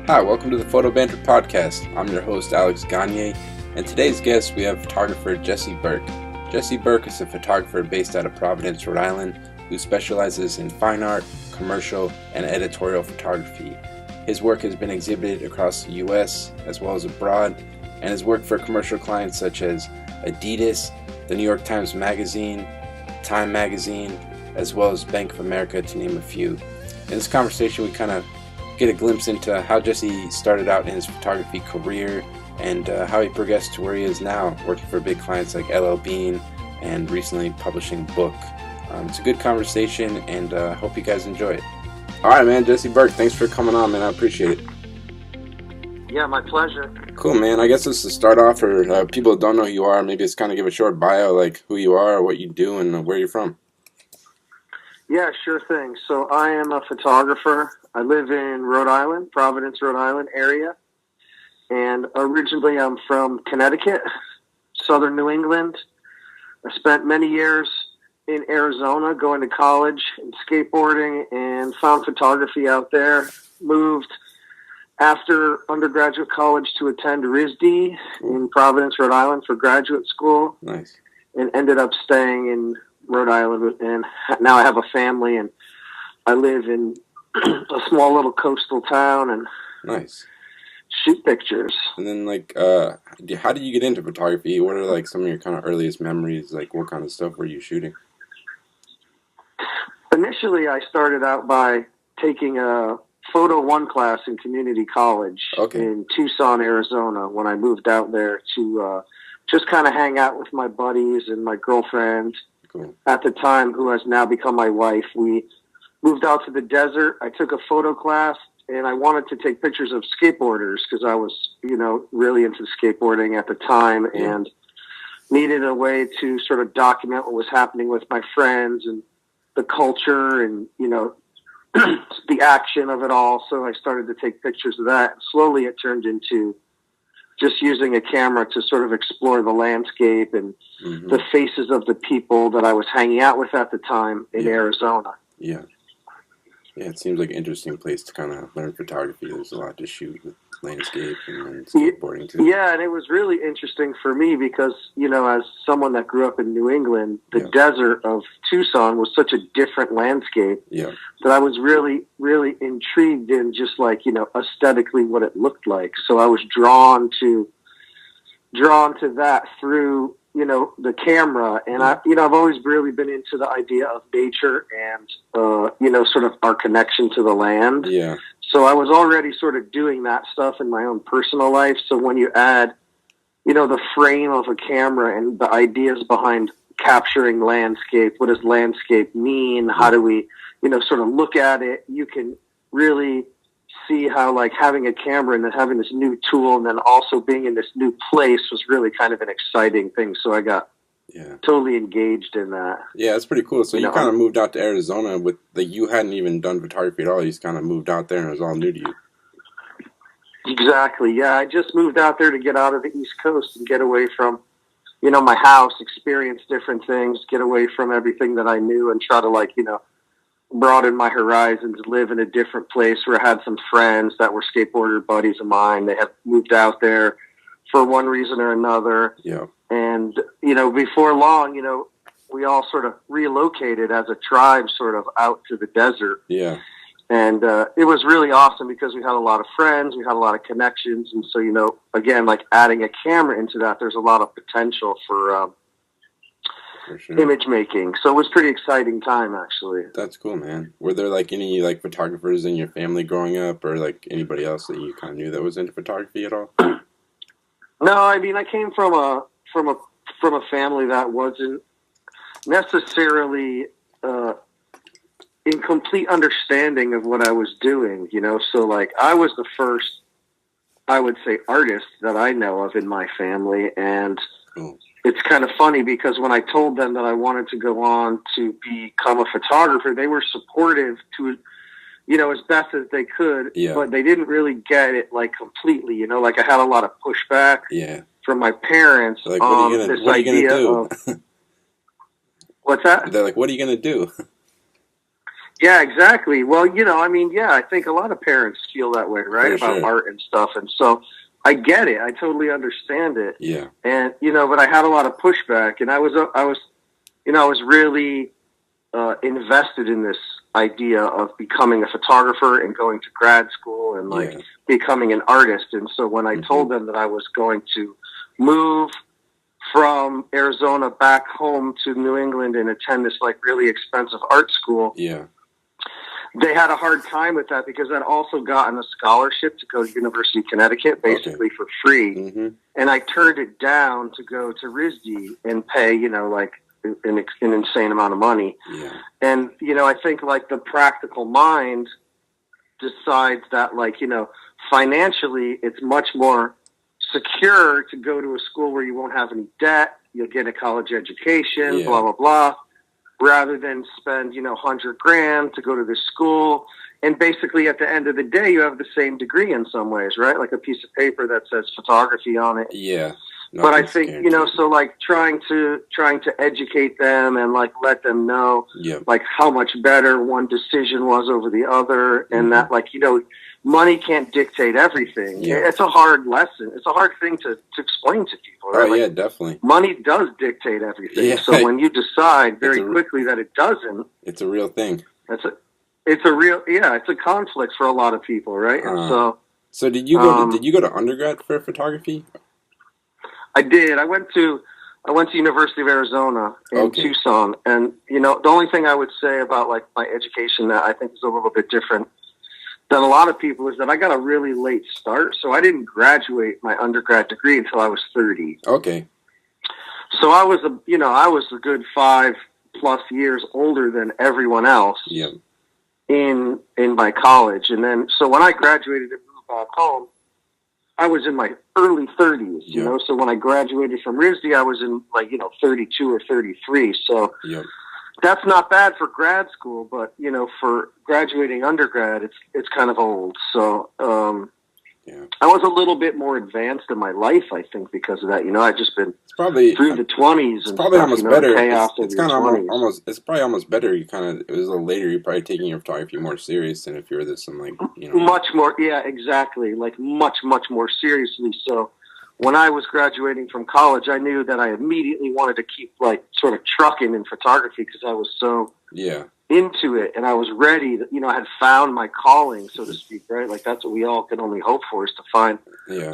Hi, welcome to the Photo Banter Podcast. I'm your host, Alex Gagne, and today's guest, we have photographer Jesse Burke. Jesse Burke is a photographer based out of Providence, Rhode Island, who specializes in fine art, commercial, and editorial photography. His work has been exhibited across the U.S. as well as abroad, and has worked for commercial clients such as Adidas, the New York Times Magazine, Time Magazine, as well as Bank of America, to name a few. In this conversation, we kind of get a glimpse into how Jesse started out in his photography career and how he progressed to where he is now, working for big clients like LL Bean and recently publishing a book. It's a good conversation, and hope you guys enjoy it. All right, man, Jesse Burke, thanks for coming on, man. I appreciate it. Yeah, my pleasure. Cool, man. I guess just to start off, for people that don't know who you are, maybe just kind of give a short bio, like who you are, what you do, and where you're from. Yeah, sure thing. So I am a photographer. I live in Rhode Island, Providence, Rhode Island area. And originally I'm from Connecticut, southern New England. I spent many years in Arizona going to college and skateboarding and found photography out there. Moved after undergraduate college to attend RISD in Providence, Rhode Island for graduate school. Nice. And ended up staying in Rhode Island, and now I have a family, and I live in a small little coastal town and nice. Shoot pictures. And then, how did you get into photography? What are, some of your kind of earliest memories? Like, what kind of stuff were you shooting? Initially, I started out by taking a Photo 1 class in community college in Tucson, Arizona, when I moved out there to just kind of hang out with my buddies and my girlfriend. Cool. At the time, who has now become my wife. We moved out to the desert. I took a photo class, and I wanted to take pictures of skateboarders because I was, really into skateboarding at the time and needed a way to sort of document what was happening with my friends and the culture and, the action of it all. So I started to take pictures of that. Slowly it turned into just using a camera to sort of explore the landscape and the faces of the people that I was hanging out with at the time in Arizona. Yeah. Yeah, it seems like an interesting place to kind of learn photography. There's a lot to shoot with landscape and skateboarding too. Yeah, and it was really interesting for me because, as someone that grew up in New England, the desert of Tucson was such a different landscape that I was really, really intrigued in just aesthetically what it looked like. So I was drawn to that through, the camera. And I've always really been into the idea of nature and, sort of our connection to the land. Yeah. So I was already sort of doing that stuff in my own personal life. So when you add, the frame of a camera and the ideas behind capturing landscape, what does landscape mean? How do we, sort of look at it? You can really see how having a camera and then having this new tool and then also being in this new place was really kind of an exciting thing. So I got totally engaged in that. Yeah, that's pretty cool. So you kind of moved out to Arizona with, you hadn't even done photography at all. You just kind of moved out there and it was all new to you. Exactly. Yeah, I just moved out there to get out of the East Coast and get away from, my house, experience different things, get away from everything that I knew and try to broaden my horizons, live in a different place where I had some friends that were skateboarder buddies of mine. They had moved out there for one reason or another. Yeah. And, before long, we all sort of relocated as a tribe sort of out to the desert. Yeah. And it was really awesome because we had a lot of friends, we had a lot of connections. And so, again, adding a camera into that, there's a lot of potential for sure. Image making. So it was a pretty exciting time, actually. That's cool, man. Were there any photographers in your family growing up or anybody else that you kind of knew that was into photography at all? No, I mean, I came from a family that wasn't necessarily in complete understanding of what I was doing, So I was the first, I would say, artist that I know of in my family, and it's kind of funny because when I told them that I wanted to go on to become a photographer, they were supportive to, as best as they could, but they didn't really get it completely, I had a lot of pushback from my parents on this idea of, what's that? They're like, what are you going to do? Yeah, exactly. Well, I mean, yeah, I think a lot of parents feel that way, right? For About sure. art and stuff. And so I get it. I totally understand it. Yeah. And, but I had a lot of pushback, and I was really invested in this idea of becoming a photographer and going to grad school and like becoming an artist. And so when I told them that I was going to move from Arizona back home to New England and attend this like really expensive art school, they had a hard time with that because I'd also gotten a scholarship to go to University of Connecticut basically for free. And I turned it down to go to RISD and pay, like an insane amount of money. And, I think like the practical mind decides that like, financially it's much more secure to go to a school where you won't have any debt, you'll get a college education, blah, blah, blah, rather than spend, $100,000 to go to this school. And basically at the end of the day, you have the same degree in some ways, right? Like a piece of paper that says photography on it. But I think, so like trying to educate them and like let them know like how much better one decision was over the other, and that like, money can't dictate everything. It's a hard lesson. It's a hard thing to explain to people, right? Oh, yeah, definitely. Money does dictate everything. So when you decide very quickly that it doesn't, it's a real thing. It's a conflict for a lot of people, right? And so did you go to undergrad for photography? I did. I went to University of Arizona in Tucson, and the only thing I would say about like my education that I think is a little bit different than a lot of people is that I got a really late start, so I didn't graduate my undergrad degree until I was 30. Okay. So I was a good 5+ years older than everyone else. In my college, and then so when I graduated and moved back home, I was in my early 30s, so when I graduated from RISD, I was in like, 32 or 33. So that's not bad for grad school, but, for graduating undergrad, it's kind of old. So, I was a little bit more advanced in my life, I think, because of that. I'd just been through the 20s. It's probably almost better. It's kind of it's probably almost better. It was a little later. You're probably taking your photography more serious than if you were this and like, Much more. Yeah, exactly. Like much, much more seriously. So when I was graduating from college, I knew that I immediately wanted to keep like sort of trucking in photography because I was so into it, and I was ready. I had found my calling, so to speak, right? Like that's what we all can only hope for, is to find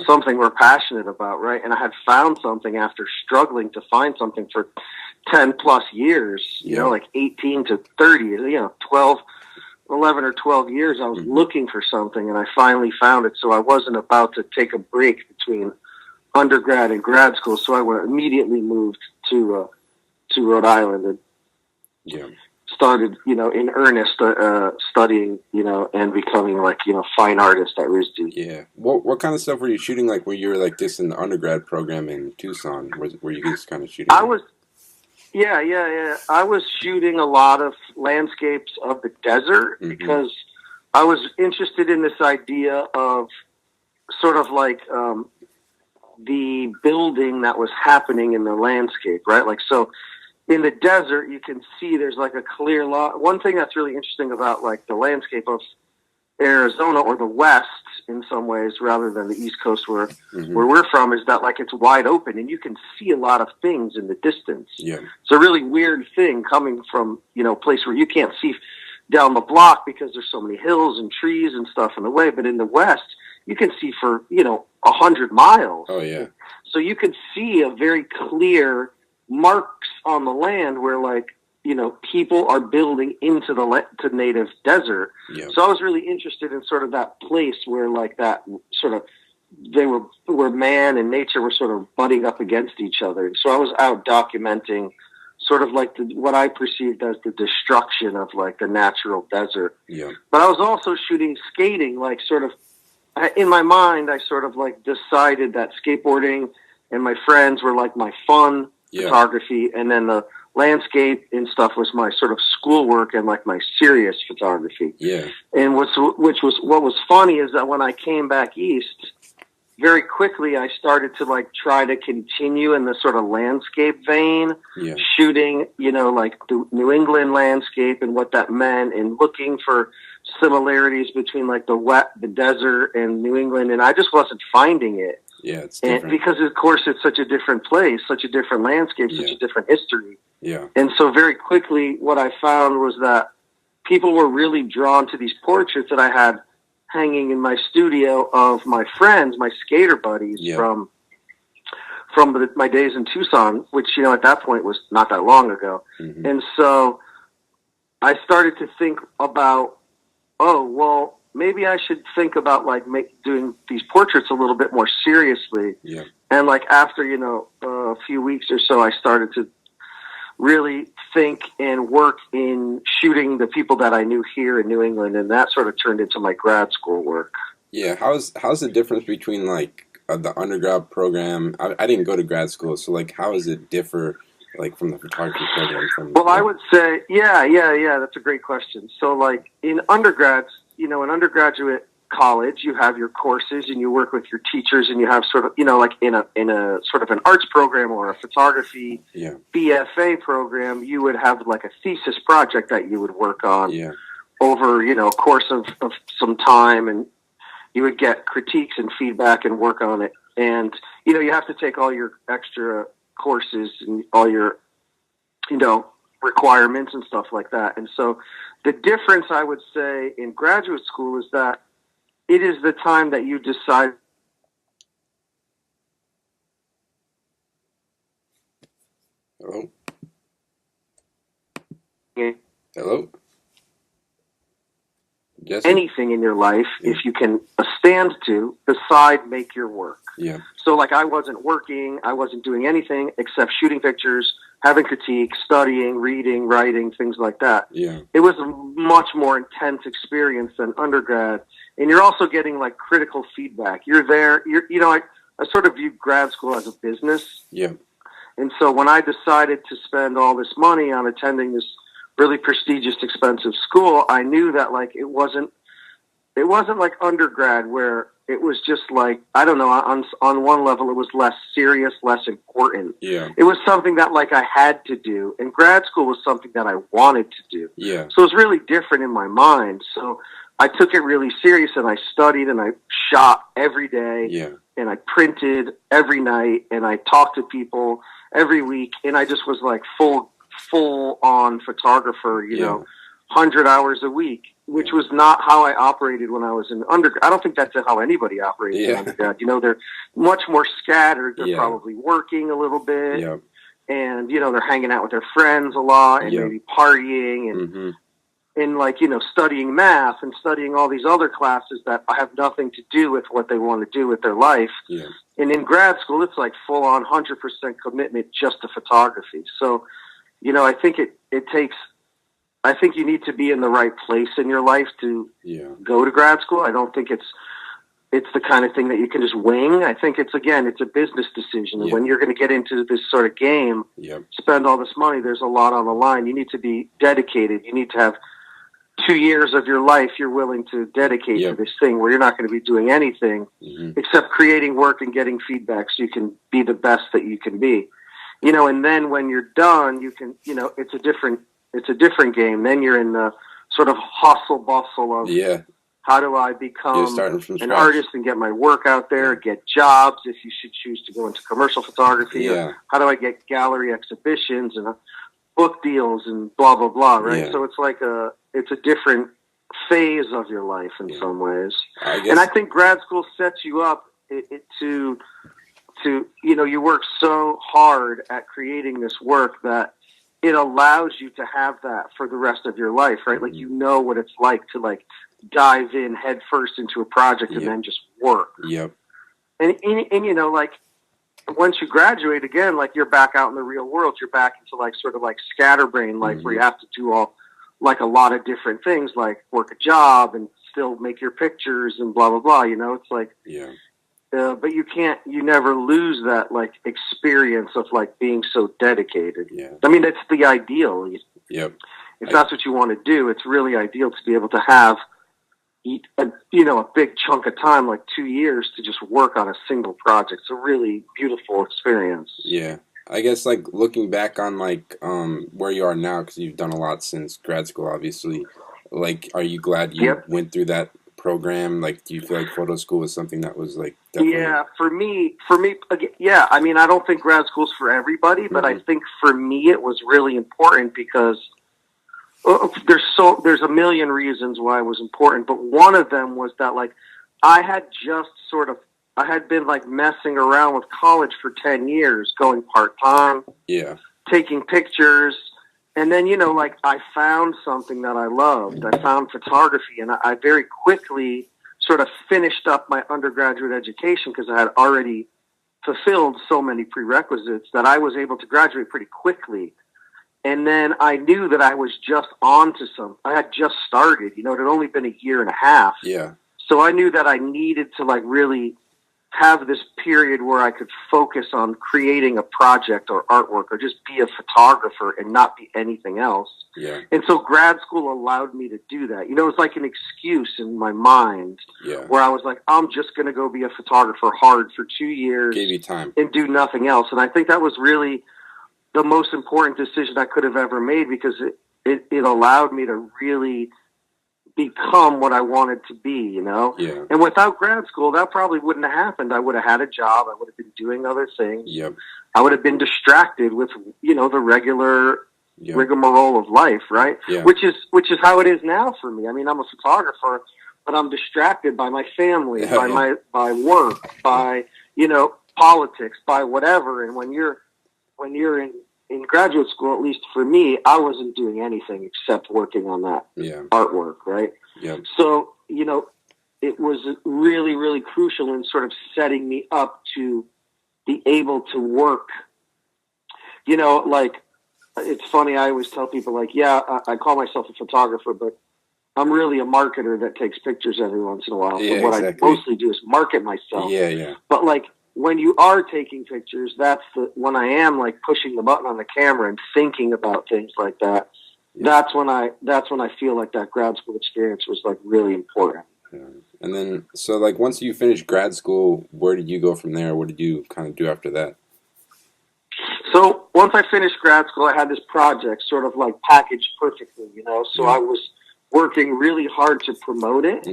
something we're passionate about, right? And I had found something after struggling to find something for 10+ years, like 18 to 30, 11 or 12 years. I was looking for something, and I finally found it. So I wasn't about to take a break between undergrad and grad school, so I immediately moved to Rhode Island and started, in earnest, studying, and becoming like, fine artist at RISD. Yeah. What kind of stuff were you shooting? Like, were you like this in the undergrad program in Tucson? Were you just kind of shooting? I was shooting a lot of landscapes of the desert because I was interested in this idea of sort of like, the building that was happening in the landscape, right? Like, so in the desert, you can see there's like a clear lot. One thing that's really interesting about like the landscape of Arizona, or the West in some ways, rather than the East Coast where we're from, is that like it's wide open and you can see a lot of things in the distance. It's a really weird thing coming from, a place where you can't see down the block because there's so many hills and trees and stuff in the way. But in the West, you can see for, 100 miles. Oh, yeah. So you can see a very clear marks on the land where, like, people are building into the native desert. So I was really interested in sort of that place where, like, that sort of, where man and nature were sort of butting up against each other. So I was out documenting sort of like what I perceived as the destruction of, like, the natural desert. But I was also shooting skating, like, sort of, in my mind, I sort of like decided that skateboarding and my friends were like my fun photography, and then the landscape and stuff was my sort of schoolwork and like my serious photography. And what was funny is that when I came back east, very quickly I started to like try to continue in the sort of landscape vein, shooting, like the New England landscape and what that meant, and looking for similarities between like the desert and New England. And I just wasn't finding it. Yeah, it's different. And because of course it's such a different place, such a different landscape, such a different history. Yeah. And so very quickly what I found was that people were really drawn to these portraits that I had hanging in my studio of my friends, my skater buddies from my days in Tucson, which, at that point was not that long ago. Mm-hmm. And so I started to think about, maybe I should think about like doing these portraits a little bit more seriously. Yeah. And like after, a few weeks or so, I started to really think and work in shooting the people that I knew here in New England, and that sort of turned into my grad school work. Yeah, how's the difference between like the undergrad program? I didn't go to grad school, so like how does it differ like from the photography program? I would say, that's a great question. So like in undergrads, in undergraduate college, you have your courses and you work with your teachers, and you have sort of, like in a sort of an arts program or a photography BFA program, you would have like a thesis project that you would work on over, a course of some time, and you would get critiques and feedback and work on it. And, you have to take all your extra courses and all your, requirements and stuff like that. And so the difference I would say in graduate school is that it is the time that you decide. Hello? Hello? Jesse? Anything in your life, if you can stand to, decide, make your work. Yeah. So like I wasn't working, I wasn't doing anything except shooting pictures, having critiques, studying, reading, writing, things like that. Yeah. It was a much more intense experience than undergrad. And you're also getting like critical feedback. You're there, I sort of view grad school as a business. Yeah. And so when I decided to spend all this money on attending this really prestigious, expensive school, I knew that like it wasn't like undergrad where it was just like, I don't know, on one level it was less serious, less important. Yeah. It was something that like I had to do, and grad school was something that I wanted to do. Yeah. So it was really different in my mind. So I took it really serious, and I studied, and I shot every day. Yeah. And I printed every night, and I talked to people every week, and I just was like full on photographer, 100 hours a week, which was not how I operated when I was in undergrad. I don't think that's how anybody operates in undergrad. They're much more scattered. They're probably working a little bit, and they're hanging out with their friends a lot, and maybe partying, and and like studying math and studying all these other classes that have nothing to do with what they want to do with their life. Yeah. And in grad school, it's like full on 100% commitment just to photography. So, I think it takes, I think you need to be in the right place in your life to go to grad school. I don't think it's the kind of thing that you can just wing. I think it's a business decision. And when you're going to get into this sort of game, spend all this money, there's a lot on the line. You need to be dedicated. You need to have 2 years of your life you're willing to dedicate to this thing where you're not going to be doing anything except creating work and getting feedback so you can be the best that you can be. And then when you're done, you can, it's a different game. Then you're in the sort of hustle bustle of how do I become an artist and get my work out there, get jobs if you should choose to go into commercial photography. Or how do I get gallery exhibitions and book deals and blah, blah, blah, right? So it's like it's a different phase of your life in some ways. And I think grad school sets you up to you work so hard at creating this work that it allows you to have that for the rest of your life, right? Like, what it's like to like dive in head first into a project and then just work. Yep. And like once you graduate again, like you're back out in the real world, you're back into like sort of like scatterbrain life where you have to do all like a lot of different things, like work a job and still make your pictures and blah, blah, blah. It's like, but you never lose that like experience of like being so dedicated. I mean, that's the ideal. If that's what you want to do, it's really ideal to be able to have, a big chunk of time, like 2 years, to just work on a single project. It's a really beautiful experience. Yeah. I guess, like, looking back on, like, where you are now, because you've done a lot since grad school, obviously, like, are you glad you went through that program? Like, do you feel like photo school was something that was, like, definitely... Yeah, for me, yeah, I mean, I don't think grad school's for everybody, but I think for me it was really important because there's a million reasons why it was important, but one of them was that, like, I had been, like, messing around with college for 10 years, going part-time, taking pictures, and then, like, I found something that I loved. I found photography, and I very quickly sort of finished up my undergraduate education because I had already fulfilled so many prerequisites that I was able to graduate pretty quickly. And then I knew that I was just on to I had just started, it had only been a year and a half. Yeah. So I knew that I needed to, like, really have this period where I could focus on creating a project or artwork or just be a photographer and not be anything else. Yeah. And so grad school allowed me to do that. It was like an excuse in my mind where I was like, I'm just going to go be a photographer hard for 2 years. Gave you time. And do nothing else. And I think that was really the most important decision I could have ever made because it allowed me to really become what I wanted to be, Yeah. And without grad school, that probably wouldn't have happened. I would have had a job. I would have been doing other things. Yep. I would have been distracted with, the regular rigmarole of life, right? Yeah. Which is how it is now for me. I mean, I'm a photographer, but I'm distracted by my family, by work, by, politics, by whatever. And when you're in graduate school, at least for me, I wasn't doing anything except working on that artwork, right? Yeah. So, it was really, really crucial in sort of setting me up to be able to work. Like, it's funny, I always tell people, like, I call myself a photographer, but I'm really a marketer that takes pictures every once in a while. Yeah, so what I mostly do is market myself. Yeah, yeah. But, like, when you are taking pictures, that's when I am, like, pushing the button on the camera and thinking about things like that. Yeah. That's when I feel like that grad school experience was, like, really important. Yeah. And then, so, like, once you finished grad school, where did you go from there? What did you kind of do after that? So once I finished grad school, I had this project sort of, like, packaged perfectly, So I was working really hard to promote it,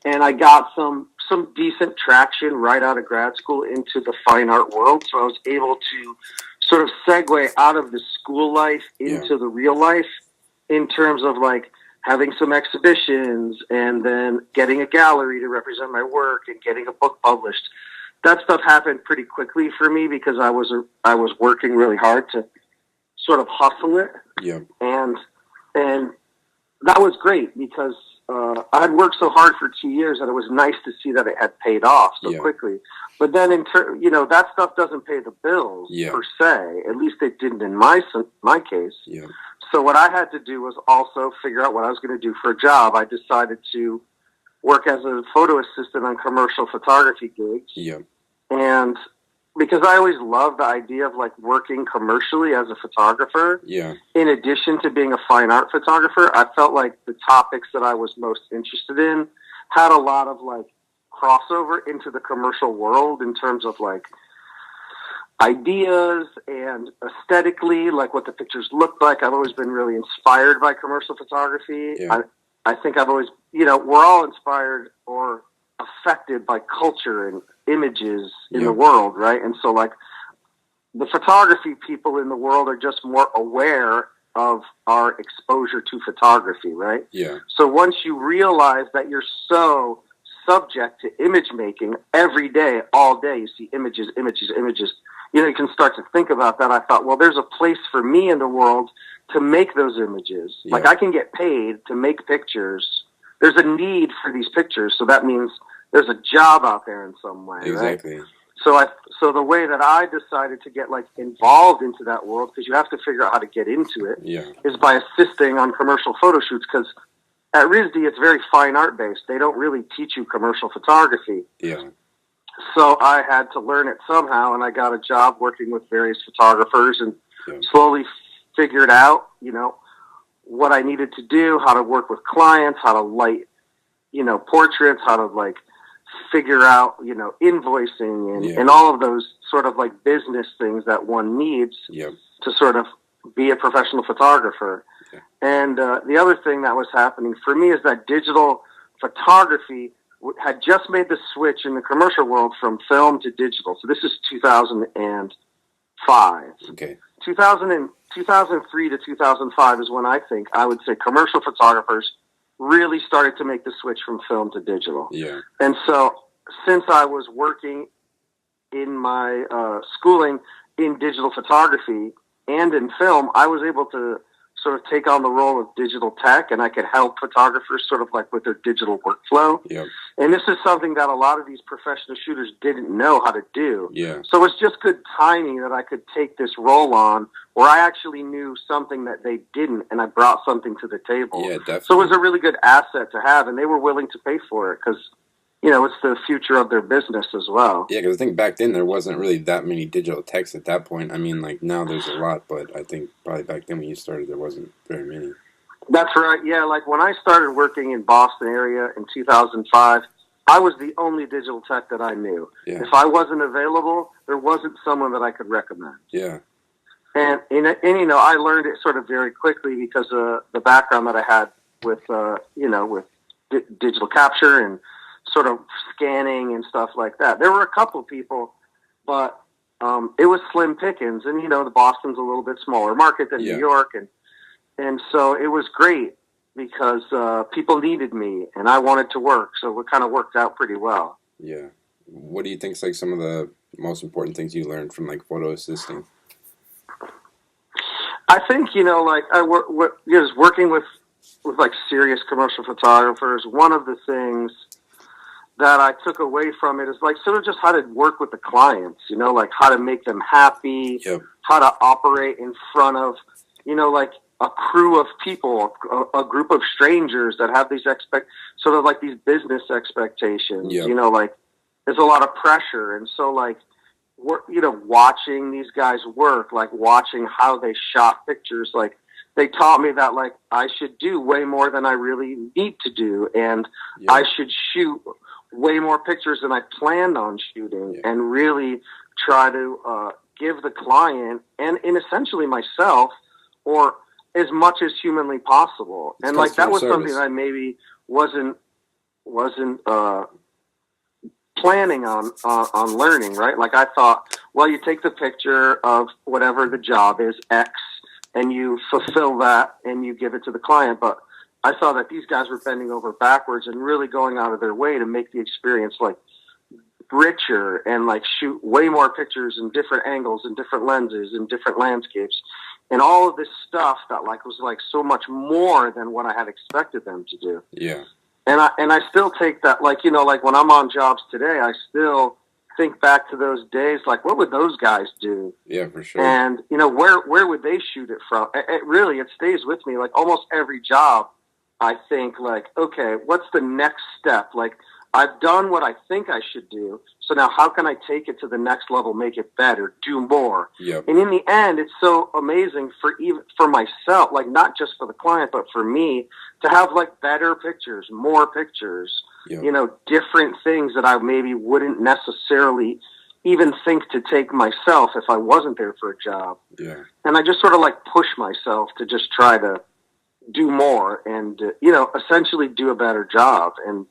and I got some decent traction right out of grad school into the fine art world. So I was able to sort of segue out of the school life into the real life in terms of, like, having some exhibitions and then getting a gallery to represent my work and getting a book published. That stuff happened pretty quickly for me because I was working really hard to sort of hustle it. Yeah. And that was great because I had worked so hard for 2 years that it was nice to see that it had paid off so quickly. But then, that stuff doesn't pay the bills per se. At least it didn't in my case. Yeah. So what I had to do was also figure out what I was going to do for a job. I decided to work as a photo assistant on commercial photography gigs. Yeah. And because I always loved the idea of, like, working commercially as a photographer. Yeah. In addition to being a fine art photographer, I felt like the topics that I was most interested in had a lot of, like, crossover into the commercial world in terms of, like, ideas and aesthetically, like, what the pictures looked like. I've always been really inspired by commercial photography. Yeah. I think I've always, we're all inspired or affected by culture and images in the world, right? And so, like, the photography people in the world are just more aware of our exposure to photography, right? Yeah. So once you realize that you're so subject to image making every day, all day, you see images, you can start to think about that. I thought, well, there's a place for me in the world to make those images. Yeah. Like, I can get paid to make pictures. There's a need for these pictures, so that means there's a job out there in some way, exactly. Right? So the way that I decided to get, like, involved into that world, because you have to figure out how to get into it, is by assisting on commercial photo shoots, because at RISD it's very fine art based. They don't really teach you commercial photography. Yeah. So I had to learn it somehow, and I got a job working with various photographers and slowly figured out, what I needed to do, how to work with clients, how to light, portraits, how to like figure out, invoicing and all of those sort of like business things that one needs to sort of be a professional photographer. Yeah. And the other thing that was happening for me is that digital photography had just made the switch in the commercial world from film to digital. So this is 2005. Okay. 2003 to 2005 is when I would say commercial photographers really started to make the switch from film to digital. Yeah. And so since I was working in my schooling in digital photography and in film, I was able to sort of take on the role of digital tech, and I could help photographers sort of like with their digital workflow. Yep. And this is something that a lot of these professional shooters didn't know how to do. Yeah. So it's just good timing that I could take this role on where I actually knew something that they didn't, and I brought something to the table. Yeah, definitely. So it was a really good asset to have, and they were willing to pay for it because, it's the future of their business as well. Yeah, because I think back then there wasn't really that many digital techs at that point. I mean, like now there's a lot, but I think probably back then when you started there wasn't very many. That's right. Yeah, like when I started working in Boston area in 2005, I was the only digital tech that I knew. Yeah. If I wasn't available, there wasn't someone that I could recommend. Yeah. And I learned it sort of very quickly because of the background that I had with, with digital capture and sort of scanning and stuff like that. There were a couple of people, but it was slim pickings. And, the Boston's a little bit smaller market than New York. And so it was great because people needed me and I wanted to work. So it kind of worked out pretty well. Yeah. What do you think is like some of the most important things you learned from like photo assisting? I think, I was working with like serious commercial photographers. One of the things that I took away from it is like sort of just how to work with the clients, like how to make them happy, how to operate in front of, like a crew of people, a group of strangers that have these sort of like these business expectations, like there's a lot of pressure. And so like, watching these guys work, like watching how they shot pictures, like they taught me that like I should do way more than I really need to do. And I should shoot way more pictures than I planned on shooting and really try to give the client and essentially myself or as much as humanly possible. And like that was something that I maybe wasn't planning on learning, right? Like I thought, well, you take the picture of whatever the job is, X, and you fulfill that and you give it to the client. But I saw that these guys were bending over backwards and really going out of their way to make the experience like richer and like shoot way more pictures in different angles and different lenses and different landscapes and all of this stuff that like was like so much more than what I had expected them to do. Yeah. And I still take that, like, like when I'm on jobs today, I still think back to those days, like what would those guys do? Yeah, for sure. And, where would they shoot it from? It stays with me. Like almost every job, I think like, okay, what's the next step? Like I've done what I think I should do. So now how can I take it to the next level, make it better, do more? Yep. And in the end, it's so amazing for myself, like not just for the client, but for me to have like better pictures, more pictures, different things that I maybe wouldn't necessarily even think to take myself if I wasn't there for a job. Yeah. And I just sort of like push myself to just try to do more and, essentially do a better job and,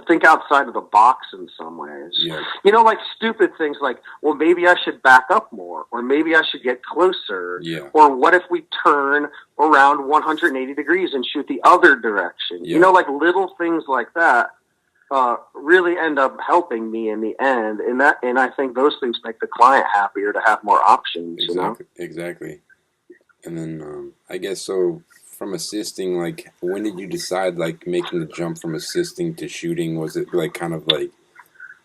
think outside of the box in some ways. Yeah. Like stupid things like, well, maybe I should back up more, or maybe I should get closer. Yeah. Or what if we turn around 180 degrees and shoot the other direction? Yeah. Like little things like that really end up helping me in the end. And I think those things make the client happier to have more options. Exactly. And then I guess so. From assisting, like, when did you decide, like, making the jump from assisting to shooting? Was it, like, kind of, like,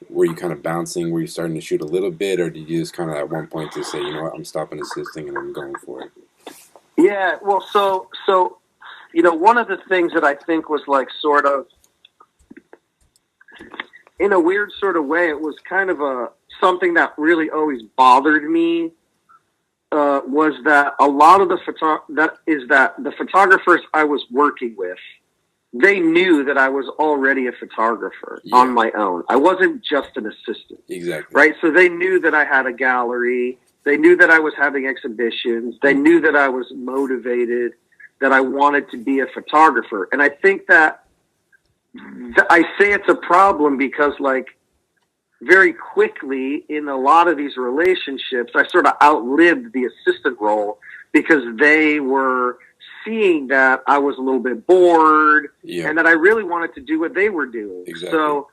were you kind of bouncing? Were you starting to shoot a little bit? Or did you just kind of at one point just say, you know what, I'm stopping assisting and I'm going for it? Yeah, well, so one of the things that I think was, like, sort of, in a weird sort of way, it was kind of something that really always bothered me. Was that a lot of the photographers I was working with they knew that I was already a photographer on my own. I wasn't just an assistant. Exactly. Right? So they knew that I had a gallery. They knew that I was having exhibitions. They knew that I was motivated, that I wanted to be a photographer. And I think that I say it's a problem because, like, very quickly in a lot of these relationships, I sort of outlived the assistant role because they were seeing that I was a little bit bored and that I really wanted to do what they were doing. Exactly. So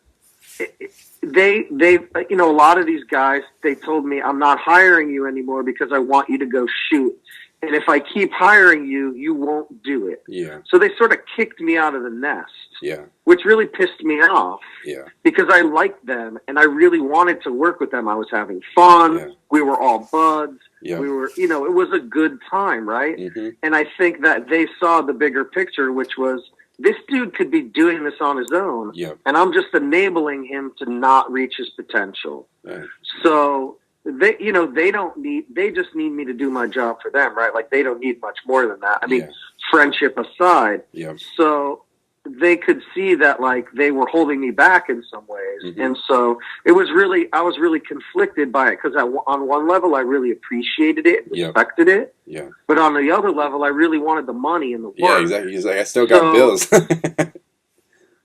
they, you know, a lot of these guys, they told me, I'm not hiring you anymore because I want you to go shoot. And if I keep hiring you, you won't do it. Yeah. So they sort of kicked me out of the nest. Yeah. Which really pissed me off. Yeah. Because I liked them and I really wanted to work with them. I was having fun. Yeah. We were all buds. Yeah. We were, you know, it was a good time, right? Mm-hmm. And I think that they saw the bigger picture, which was this dude could be doing this on his own. Yeah. And I'm just enabling him to not reach his potential. Right. So they, you know, they just need me to do my job for them, right? Like they don't need much more than that. I mean, friendship aside. Yeah. So they could see that, like, they were holding me back in some ways. Mm-hmm. And so I was really conflicted by it because on one level, I really appreciated it and respected it. Yeah. But on the other level, I really wanted the money and the work. Yeah, exactly. He's like, I still got bills.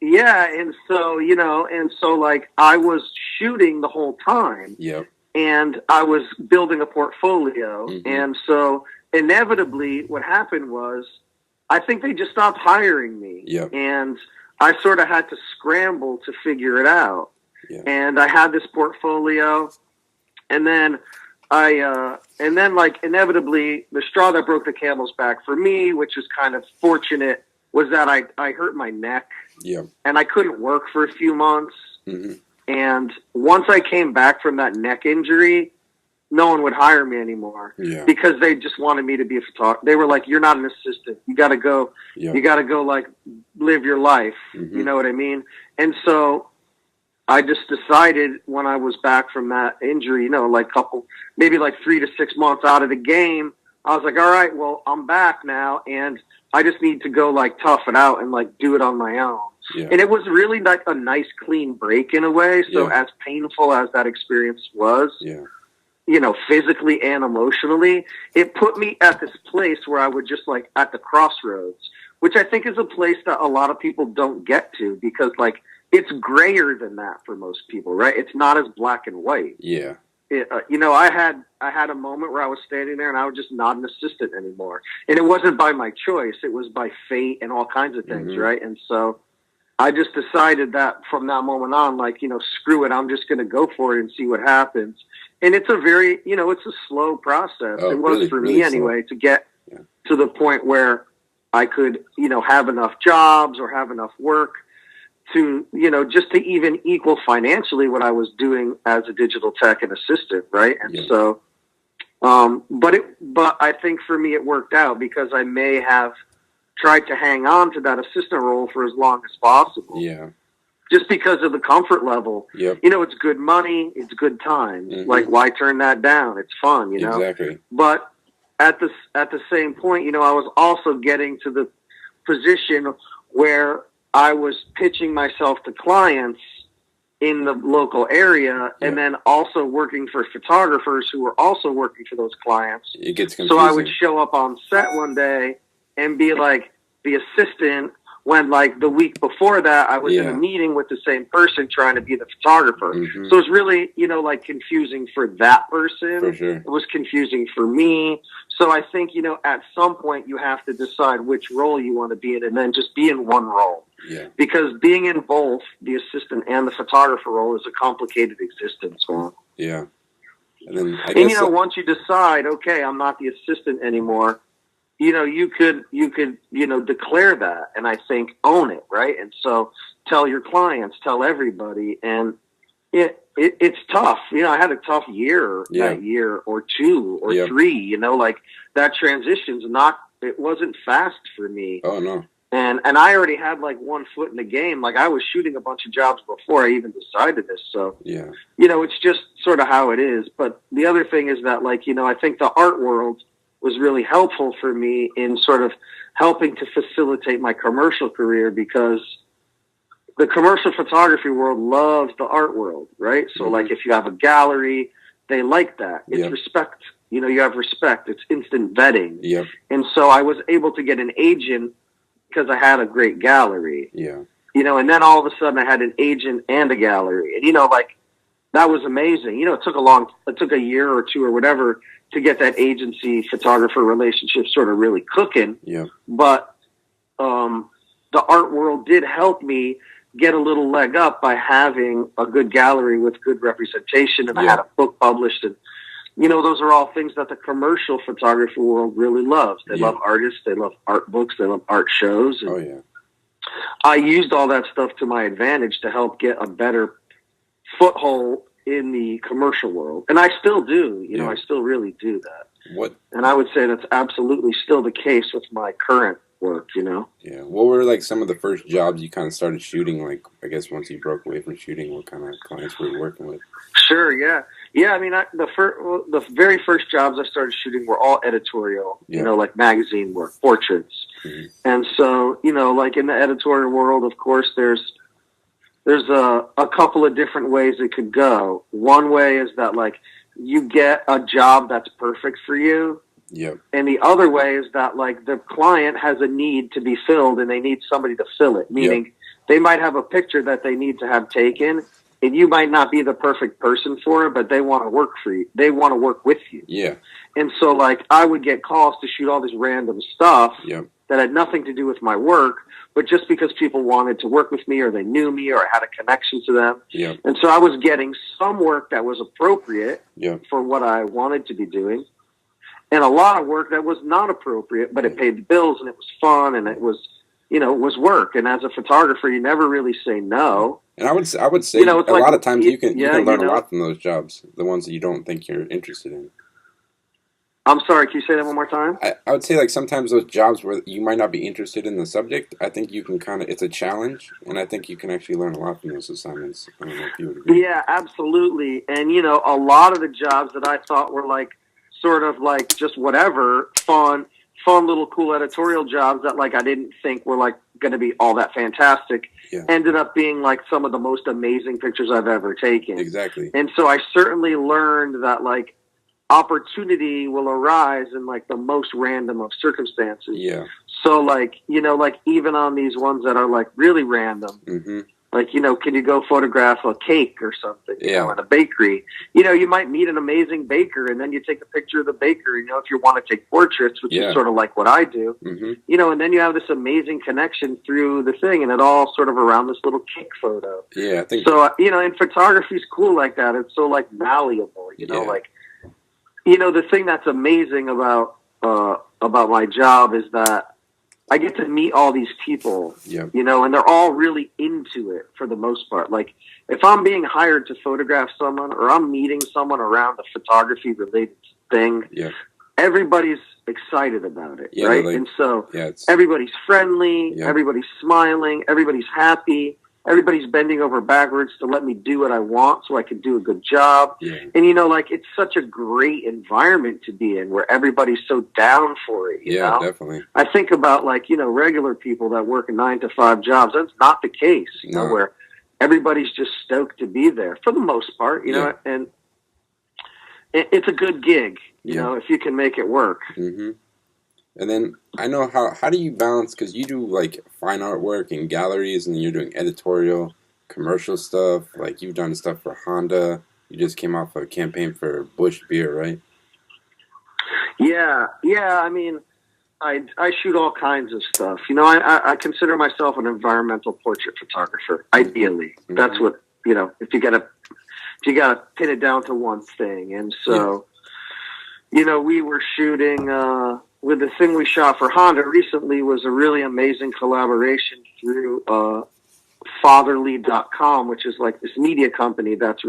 Yeah. And so, you know, like I was shooting the whole time. Yep. And I was building a portfolio. Mm-hmm. And so inevitably what happened was, I think they just stopped hiring me. Yep. And I sort of had to scramble to figure it out. Yeah. And I had this portfolio, and then like inevitably the straw that broke the camel's back for me, which is kind of fortunate, was that I hurt my neck. Yep. And I couldn't work for a few months. Mm-hmm. And once I came back from that neck injury, no one would hire me anymore because they just wanted me to be a photographer. They were like, you're not an assistant. You got to go, like live your life. Mm-hmm. You know what I mean? And so I just decided when I was back from that injury, you know, like maybe like 3 to 6 months out of the game, I was like, all right, well, I'm back now. And I just need to go like tough it out and like do it on my own. Yeah. And it was really like a nice, clean break in a way. So as painful as that experience was, you know, physically and emotionally, it put me at this place where I would just like at the crossroads, which I think is a place that a lot of people don't get to because like it's grayer than that for most people, right? It's not as black and white. Yeah. You know, I had a moment where I was standing there and I was just not an assistant anymore. And it wasn't by my choice. It was by fate and all kinds of things, right? And so I just decided that from that moment on, like, you know, screw it. I'm just going to go for it and see what happens. And it's a very, you know, it's a slow process. It was really, for me really anyway, to get to the point where I could, you know, have enough jobs or have enough work to, you know, just to even equal financially what I was doing as a digital tech and assistant. Right. And so, but I think for me, it worked out because I may have tried to hang on to that assistant role for as long as possible. Yeah. Just because of the comfort level. Yep. You know, it's good money, it's good times. Mm-hmm. Like, why turn that down? It's fun, you know? Exactly. But at the same point, you know, I was also getting to the position where I was pitching myself to clients in the local area and then also working for photographers who were also working for those clients. It gets confusing. So I would show up on set one day and be like the assistant when, like, the week before that, I was in a meeting with the same person trying to be the photographer. Mm-hmm. So it was really, you know, like, confusing for that person. For sure. It was confusing for me. So I think, you know, at some point you have to decide which role you want to be in and then just be in one role. Yeah. Because being in both the assistant and the photographer role is a complicated existence, man. Yeah. And then you know, once you decide, okay, I'm not the assistant anymore, you know, you could, you know, declare that and I think own it, right? And so tell your clients, tell everybody, and it's tough. You know, I had a tough year that year or two or three, you know, like that transition's it wasn't fast for me. Oh, no. And I already had like one foot in the game. Like I was shooting a bunch of jobs before I even decided this. So, you know, it's just sort of how it is. But the other thing is that, like, you know, I think the art world was really helpful for me in sort of helping to facilitate my commercial career, because the commercial photography world loves the art world, right? So like if you have a gallery, they like that. It's respect. You know, you have respect. It's instant vetting. Yep. And so I was able to get an agent because I had a great gallery. Yeah. You know, and then all of a sudden I had an agent and a gallery. And, you know, like, that was amazing. You know, it took a year or two or whatever to get that agency photographer relationship sort of really cooking. Yeah. But the art world did help me get a little leg up by having a good gallery with good representation, and I had a book published, and you know, those are all things that the commercial photography world really loves. They love artists, they love art books, they love art shows. And I used all that stuff to my advantage to help get a better foothold in the commercial world, and I still do. You know, I still really do that. And I would say that's absolutely still the case with my current work, you know? Yeah. What were like some of the first jobs you kind of started shooting? Like, I guess once you broke away from shooting, what kind of clients were you working with? Sure. Yeah. Yeah. I mean, the very first jobs I started shooting were all editorial, you know, like magazine work, portraits. And so, you know, like in the editorial world, of course, there's a couple of different ways it could go. One way is that like you get a job that's perfect for you. Yep. And the other way is that like the client has a need to be filled and they need somebody to fill it. Meaning they might have a picture that they need to have taken and you might not be the perfect person for it, but they want to work for you. They want to work with you. Yeah. And so like I would get calls to shoot all this random stuff that had nothing to do with my work, but just because people wanted to work with me or they knew me or I had a connection to them. Yeah. And so I was getting some work that was appropriate for what I wanted to be doing. And a lot of work that was not appropriate, but it paid the bills and it was fun and it was, you know, it was work. And as a photographer, you never really say no. And I would say, you know, a lot of times you can learn a lot from those jobs, the ones that you don't think you're interested in. I'm sorry, can you say that one more time? I would say like sometimes those jobs where you might not be interested in the subject, I think you can it's a challenge, and I think you can actually learn a lot from those assignments. I don't know if you would agree. Yeah, absolutely. And, you know, a lot of the jobs that I thought were like, sort of like just whatever, fun little cool editorial jobs that like I didn't think were like going to be all that fantastic ended up being like some of the most amazing pictures I've ever taken. Exactly. And so I certainly learned that like opportunity will arise in like the most random of circumstances. Yeah. So like, you know, like even on these ones that are like really random, like, you know, can you go photograph a cake or something, you know, in a bakery? You know, you might meet an amazing baker and then you take a picture of the baker, you know, if you want to take portraits, which is sort of like what I do, you know, and then you have this amazing connection through the thing and it all sort of around this little cake photo. Yeah, I think so. You know, and photography's cool like that. It's so like malleable, you know, like, you know, the thing that's amazing about my job is that I get to meet all these people, you know, and they're all really into it for the most part. Like if I'm being hired to photograph someone or I'm meeting someone around a photography related thing, everybody's excited about it, right? Like, and so everybody's friendly, everybody's smiling, everybody's happy. Everybody's bending over backwards to let me do what I want so I can do a good job. And, you know, like, it's such a great environment to be in where everybody's so down for it, you know? Definitely. I think about, like, you know, regular people that work 9-to-5 jobs. That's not the case, you know, where everybody's just stoked to be there for the most part, you know, and it's a good gig, you know, if you can make it work. And then I know how do you balance, because you do like fine artwork in galleries and you're doing editorial, commercial stuff, like you've done stuff for Honda. You just came off a campaign for Busch beer, right? Yeah. I mean, I shoot all kinds of stuff. You know, I consider myself an environmental portrait photographer, ideally. That's what, you know, if you gotta pin it down to one thing. And so, you know, we were shooting, with the thing we shot for Honda recently was a really amazing collaboration through fatherly.com, which is like this media company that's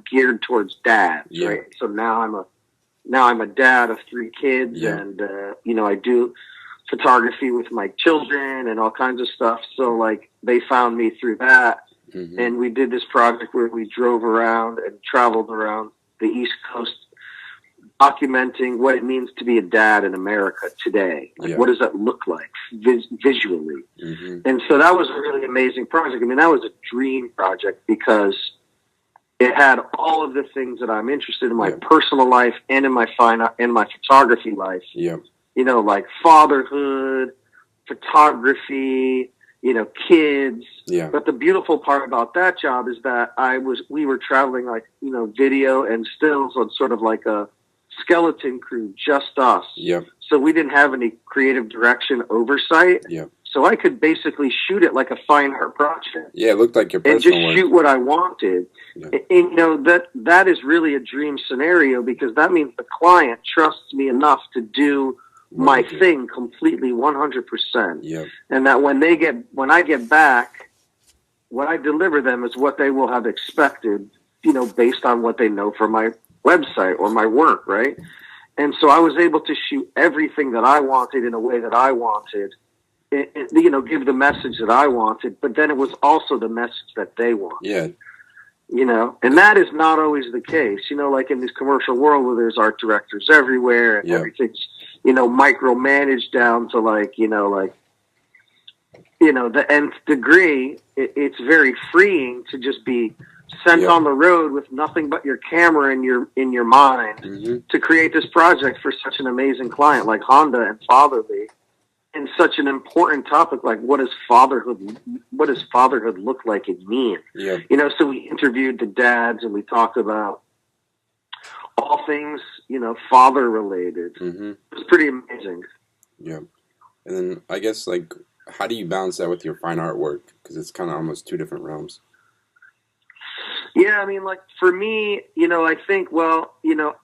geared towards dads, right? So now I'm a dad of 3 kids and, you know, I do photography with my children and all kinds of stuff. So like they found me through that. And we did this project where we drove around and traveled around the East Coast documenting what it means to be a dad in America today. Like, what does that look like visually? And so that was a really amazing project. I mean, that was a dream project because it had all of the things that I'm interested in my personal life and in my photography life. You know, like fatherhood, photography, you know, kids. But the beautiful part about that job is that we were traveling like, you know, video and stills on sort of like a skeleton crew, just us. So we didn't have any creative direction oversight. So I could basically shoot it like a fine art project. It looked like your personal and just work. shoot what I wanted. And, you know, that is really a dream scenario because that means the client trusts me enough to do my thing completely 100%. And that when I get back, what I deliver them is what they will have expected, you know, based on what they know from my website or my work, right? And so I was able to shoot everything that I wanted in a way that I wanted, you know, give the message that I wanted, but then it was also the message that they wanted. You know, and that is not always the case, you know, like in this commercial world where there's art directors everywhere and everything's, you know, micromanaged down to like, you know, the nth degree. It's very freeing to just be sent on the road with nothing but your camera in your mind to create this project for such an amazing client like Honda and Fatherly. And such an important topic, like what does fatherhood look like and mean? You know, so we interviewed the dads and we talked about all things, you know, father related. It was pretty amazing. And then I guess, like, how do you balance that with your fine art work? Because it's kind of almost two different realms. I mean, like for me, you know, I think, well, you know,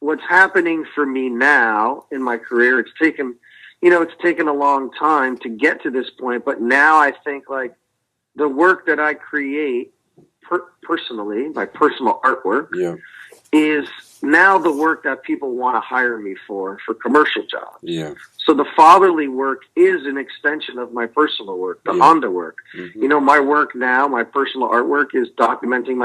what's happening for me now in my career, it's taken a long time to get to this point, but now I think like the work that I create personally, my personal artwork, is now the work that people want to hire me for commercial jobs. So the fatherly work is an extension of my personal work, the Honda work. You know, my work now, my personal artwork is documenting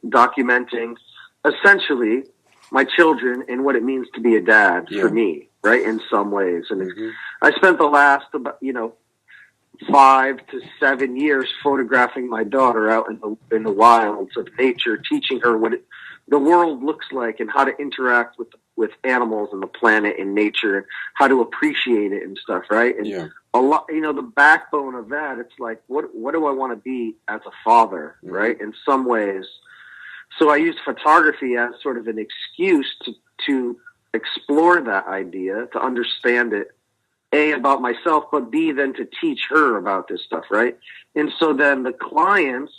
documenting essentially my children and what it means to be a dad for me. Right, in some ways, and I spent the last, you know, 5 to 7 years photographing my daughter out in the wilds of nature, teaching her what the world looks like and how to interact with animals and the planet and nature and how to appreciate it and stuff. Right, and a lot, you know, the backbone of that, it's like, what do I want to be as a father? Right, in some ways, so I used photography as sort of an excuse to explore that idea, to understand it, A, about myself, but B, then to teach her about this stuff, right? And so then the clients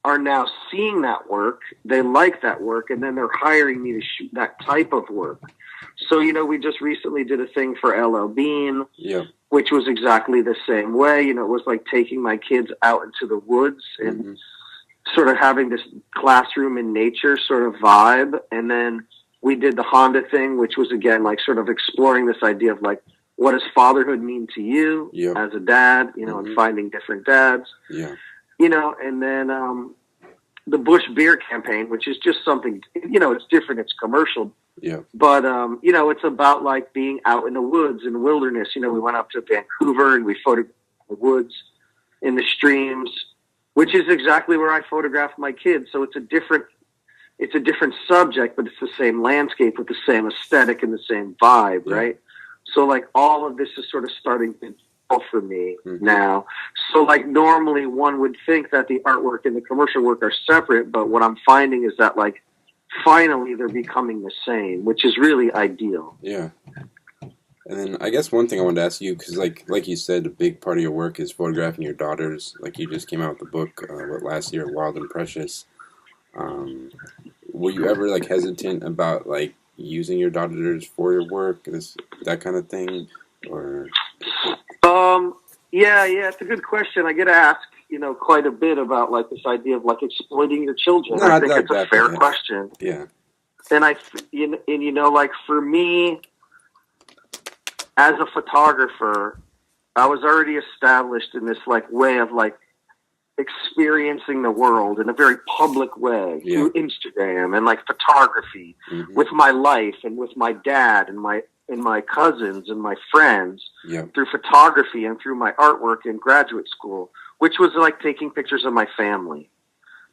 are now seeing that work, they like that work, and then they're hiring me to shoot that type of work. So, you know, we just recently did a thing for LL Bean, which was exactly the same way. You know, it was like taking my kids out into the woods and sort of having this classroom in nature sort of vibe, and then we did the Honda thing, which was, again, like sort of exploring this idea of like, what does fatherhood mean to you as a dad, you know, and finding different dads, you know, and then the Bush Beer campaign, which is just something, you know, it's different, it's commercial, but, you know, it's about like being out in the woods and wilderness. You know, we went up to Vancouver and we photographed the woods in the streams, which is exactly where I photographed my kids. So it's a different subject, but it's the same landscape with the same aesthetic and the same vibe, right? So like all of this is sort of starting to fall for me now. So like normally one would think that the artwork and the commercial work are separate, but what I'm finding is that like finally they're becoming the same, which is really ideal. And then I guess one thing I wanted to ask you, because like you said, a big part of your work is photographing your daughters. Like you just came out with the book last year, Wild and Precious. Were you ever like hesitant about like using your daughters for your work, that kind of thing, or? Yeah, it's a good question. I get asked, you know, quite a bit about like this idea of like exploiting your children. I think it's a fair question. And you know, like for me, as a photographer, I was already established in this like way of like experiencing the world in a very public way through Instagram and like photography with my life and with my dad and my cousins and my friends through photography and through my artwork in graduate school, which was like taking pictures of my family.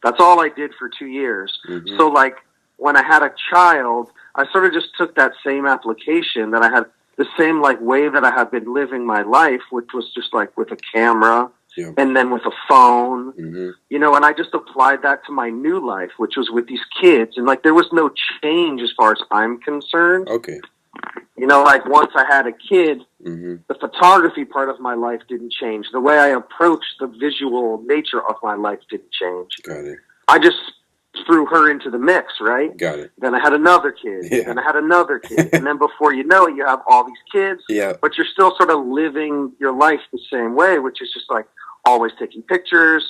That's all I did for 2 years. So like when I had a child, I sort of just took that same application that I had, the same like way that I have been living my life, which was just like with a camera and then with a phone, you know, and I just applied that to my new life, which was with these kids. And like, there was no change as far as I'm concerned. Okay. You know, like once I had a kid, the photography part of my life didn't change. The way I approached the visual nature of my life didn't change. Got it. I just threw her into the mix, right? Got it. Then I had another kid. Then I had another kid. And then before you know it, you have all these kids. But you're still sort of living your life the same way, which is just like always taking pictures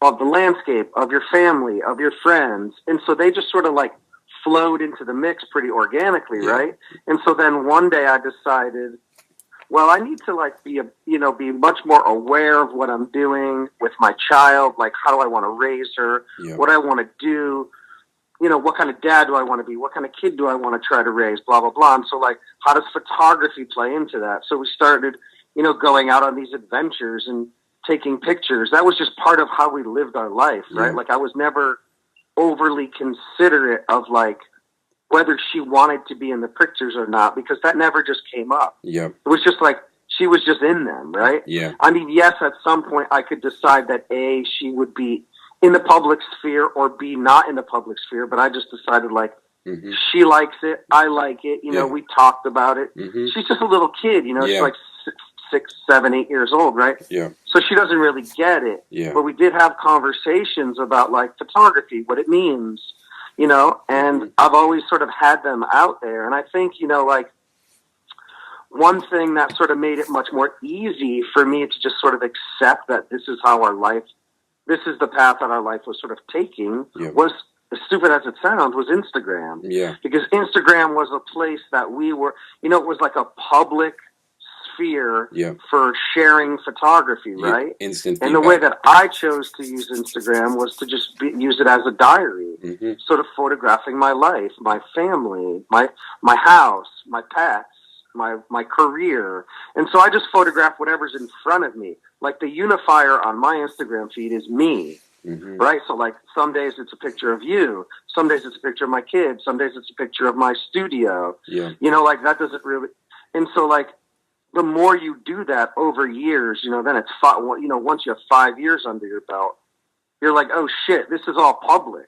of the landscape, of your family, of your friends. And so they just sort of like flowed into the mix pretty organically, right? And so then one day I decided, well, I need to like be much more aware of what I'm doing with my child. Like, how do I want to raise her? What do I want to do? You know, what kind of dad do I want to be? What kind of kid do I want to try to raise? Blah, blah, blah. And so like, how does photography play into that? So we started, you know, going out on these adventures and taking pictures. That was just part of how we lived our life, right? Like I was never overly considerate of like whether she wanted to be in the pictures or not, because that never just came up. It was just like she was just in them, right? I mean, yes, at some point I could decide that A, she would be in the public sphere, or B, not in the public sphere, but I just decided like she likes it, I like it, you know, we talked about it. She's just a little kid, you know, she's like 6, 7, 8 years old, right? So she doesn't really get it. But we did have conversations about like photography, what it means, you know, and I've always sort of had them out there. And I think, you know, like one thing that sort of made it much more easy for me to just sort of accept that this is how our life, this is the path that our life was sort of taking, was, as stupid as it sounds, was Instagram. Because Instagram was a place that we were, you know, it was like a public sphere for sharing photography, right? Instant and the way that I chose to use Instagram was to just use it as a diary, sort of photographing my life, my family, my house, my pets, my career. And so I just photograph whatever's in front of me. Like the unifier on my Instagram feed is me. Right? So like some days it's a picture of you, some days it's a picture of my kids, some days it's a picture of my studio. You know, like that doesn't really, and so like the more you do that over years, you know, then it's, you know, once you have 5 years under your belt, you're like, oh shit, this is all public.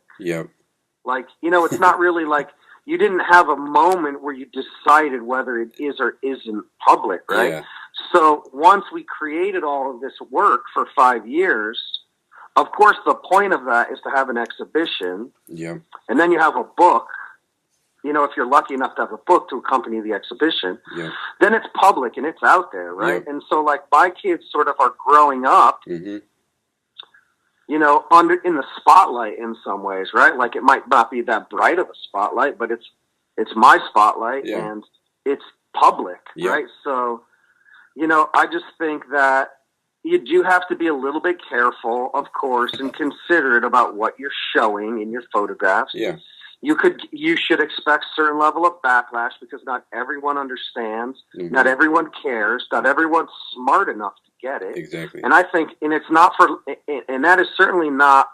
Like, you know, it's not really like you didn't have a moment where you decided whether it is or isn't public, right? So once we created all of this work for 5 years, of course, the point of that is to have an exhibition. And then you have a book. You know, if you're lucky enough to have a book to accompany the exhibition, then it's public and it's out there, right? And so, like, my kids sort of are growing up, you know, in the spotlight in some ways, right? Like, it might not be that bright of a spotlight, but it's my spotlight and it's public, right? So, you know, I just think that you do have to be a little bit careful, of course, and considerate about what you're showing in your photographs. You should expect a certain level of backlash because not everyone understands, not everyone cares, not everyone's smart enough to get it. And I think, and it's not for, and that is certainly not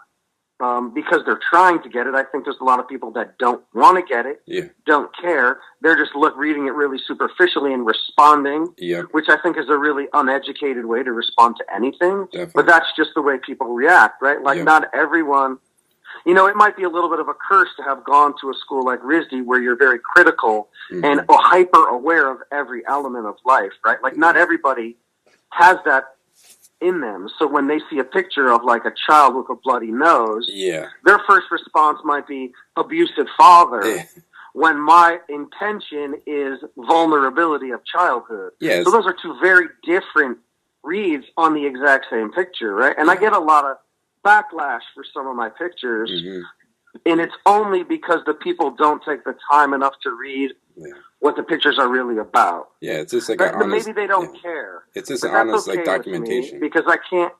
because they're trying to get it. I think there's a lot of people that don't want to get it, don't care. They're just reading it really superficially and responding, which I think is a really uneducated way to respond to anything. But that's just the way people react, right? Like not everyone. You know, it might be a little bit of a curse to have gone to a school like RISD where you're very critical and hyper aware of every element of life, right? Like not everybody has that in them. So when they see a picture of like a child with a bloody nose, their first response might be abusive father. When my intention is vulnerability of childhood. So those are two very different reads on the exact same picture, right? And I get a lot of backlash for some of my pictures, and it's only because the people don't take the time enough to read what the pictures are really about. It's just like maybe they don't care. It's just an honest like documentation. Because I can't.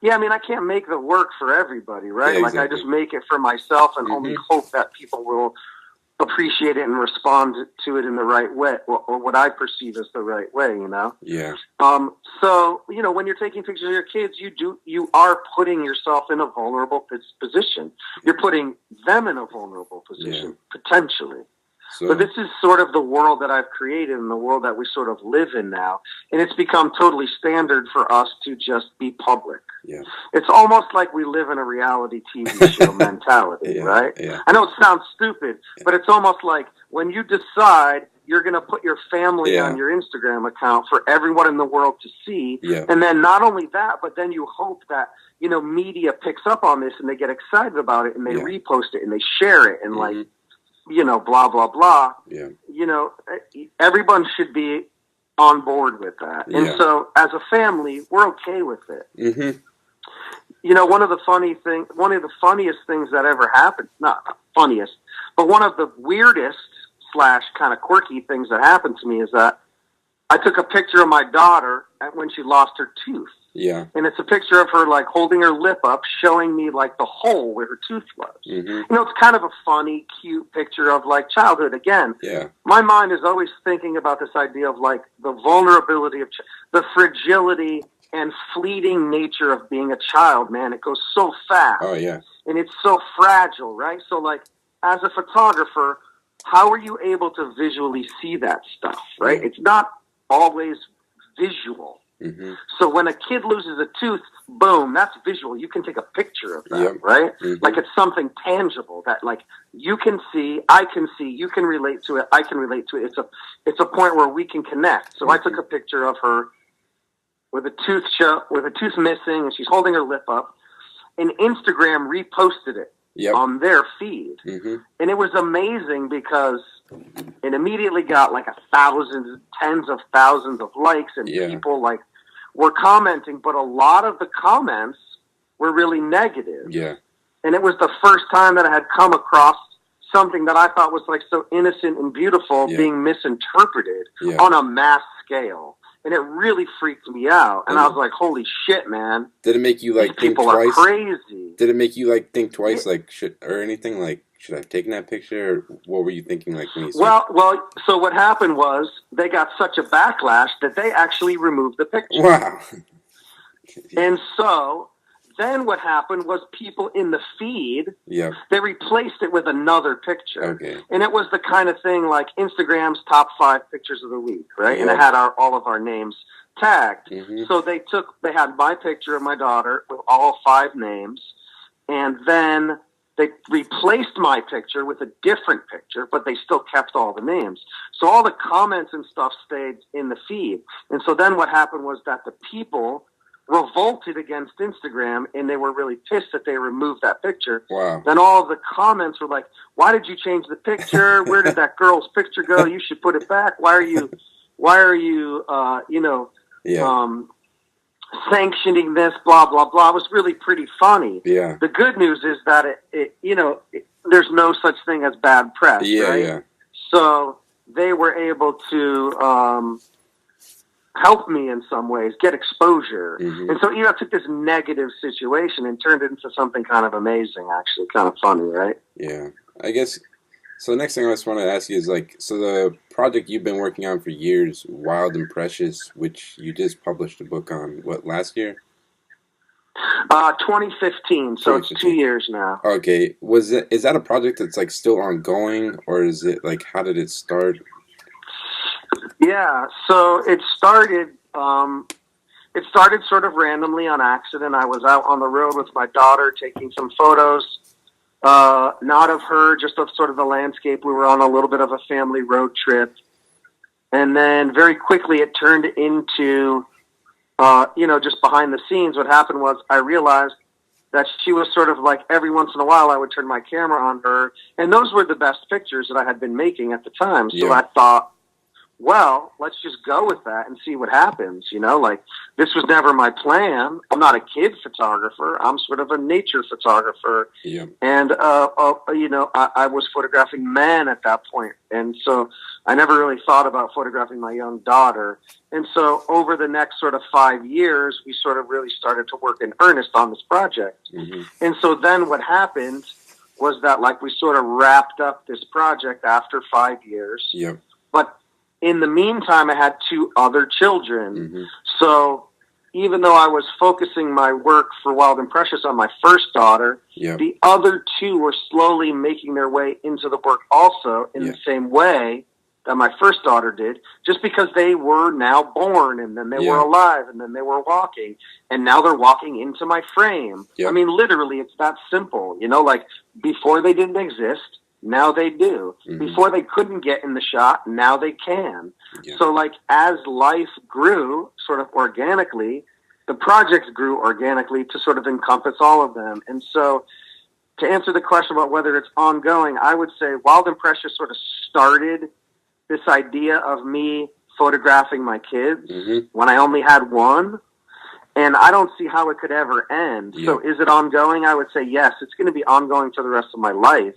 Yeah, I mean, I can't make the work for everybody, right? Yeah, Like, I exactly. just make it for myself and only hope that people will appreciate it and respond to it in the right way, or what I perceive as the right way, you know? Yeah. So, you know, when you're taking pictures of your kids, you are putting yourself in a vulnerable position. You're putting them in a vulnerable position, potentially. So, But this is sort of the world that I've created and the world that we sort of live in now. And it's become totally standard for us to just be public. yeah. It's almost like we live in a reality TV show mentality, right? Yeah. I know it sounds stupid, but it's almost like when you decide you're going to put your family on your Instagram account for everyone in the world to see. Yeah. And then not only that, but then you hope that, you know, media picks up on this and they get excited about it and they repost it and they share it and like, you know, blah, blah, blah. Yeah. You know, everyone should be on board with that. And so as a family, we're okay with it. Mm-hmm. You know, one of the funniest things that ever happened, not funniest, but one of the weirdest / kind of quirky things that happened to me is that I took a picture of my daughter when she lost her tooth. Yeah. And it's a picture of her, like, holding her lip up, showing me, like, the hole where her tooth was. Mm-hmm. You know, it's kind of a funny, cute picture of, like, childhood. Again, my mind is always thinking about this idea of, like, the vulnerability of, the fragility and fleeting nature of being a child, man. It goes so fast. Oh, yeah. And it's so fragile, right? So, like, as a photographer, how are you able to visually see that stuff, right? It's not always visual. Mm-hmm. So when a kid loses a tooth, boom, that's visual. You can take a picture of that, right? Mm-hmm. Like it's something tangible that like you can see, I can see, you can relate to it, I can relate to it. It's a point where we can connect. So I took a picture of her with a tooth missing, and she's holding her lip up, and Instagram reposted it on their feed. Mm-hmm. And it was amazing because it immediately got like tens of thousands of likes, and people like were commenting, but a lot of the comments were really negative. Yeah. And it was the first time that I had come across something that I thought was like so innocent and beautiful being misinterpreted on a mass scale. And it really freaked me out. And I was like, holy shit, man. Did it make you like think people twice? Are crazy. Did it make you like think twice, like should I have taken that picture, or what were you thinking like when you Well, so what happened was they got such a backlash that they actually removed the picture. Wow. And so then what happened was people in the feed, they replaced it with another picture. Okay. And it was the kind of thing like Instagram's top 5 pictures of the week, right? And it had all of our names tagged. Mm-hmm. So they had my picture of my daughter with all 5 names, and then they replaced my picture with a different picture, but they still kept all the names. So all the comments and stuff stayed in the feed. And so then what happened was that the people revolted against Instagram, and they were really pissed that they removed that picture. Wow. Then all of the comments were like, why did you change the picture? Where did that girl's picture go? You should put it back. Why are you sanctioning this, blah, blah, blah. It was really pretty funny. Yeah. The good news is that there's no such thing as bad press, right? Yeah. So they were able to help me in some ways, get exposure. Mm-hmm. And so, I took this negative situation and turned it into something kind of amazing, actually, kind of funny, right? Yeah. I guess, so the next thing I just want to ask you is, like, so the project you've been working on for years, Wild and Precious, which you just published a book on, last year? 2015, so it's 2 years now. Okay. Is that a project that's, like, still ongoing, or is it, like, how did it start? Yeah, so it started sort of randomly on accident. I was out on the road with my daughter taking some photos, not of her, just of sort of the landscape. We were on a little bit of a family road trip. And then very quickly it turned into, just behind the scenes. What happened was I realized that she was sort of like every once in a while I would turn my camera on her. And those were the best pictures that I had been making at the time. So I thought, well, let's just go with that and see what happens. Like, this was never my plan. I'm not a kid photographer. I'm sort of a nature photographer. Yeah. And, I was photographing men at that point. And so I never really thought about photographing my young daughter. And so over the next sort of 5 years, we sort of really started to work in earnest on this project. Mm-hmm. And so then what happened was that, like, we sort of wrapped up this project after 5 years. Yep. But in the meantime, I had 2 other children. Mm-hmm. So even though I was focusing my work for Wild and Precious on my first daughter, Yep. the other 2 were slowly making their way into the work also in the same way that my first daughter did, just because they were now born, and then they were alive, and then they were walking, and now they're walking into my frame. Yep. I mean, literally, it's that simple. Like, before they didn't exist, now they do. Mm-hmm. Before they couldn't get in the shot, now they can. Yeah. So, like, as life grew sort of organically, the project grew organically to sort of encompass all of them. And so, to answer the question about whether it's ongoing, I would say Wild and Precious sort of started this idea of me photographing my kids when I only had one. And I don't see how it could ever end. Yeah. So is it ongoing? I would say yes. It's going to be ongoing for the rest of my life,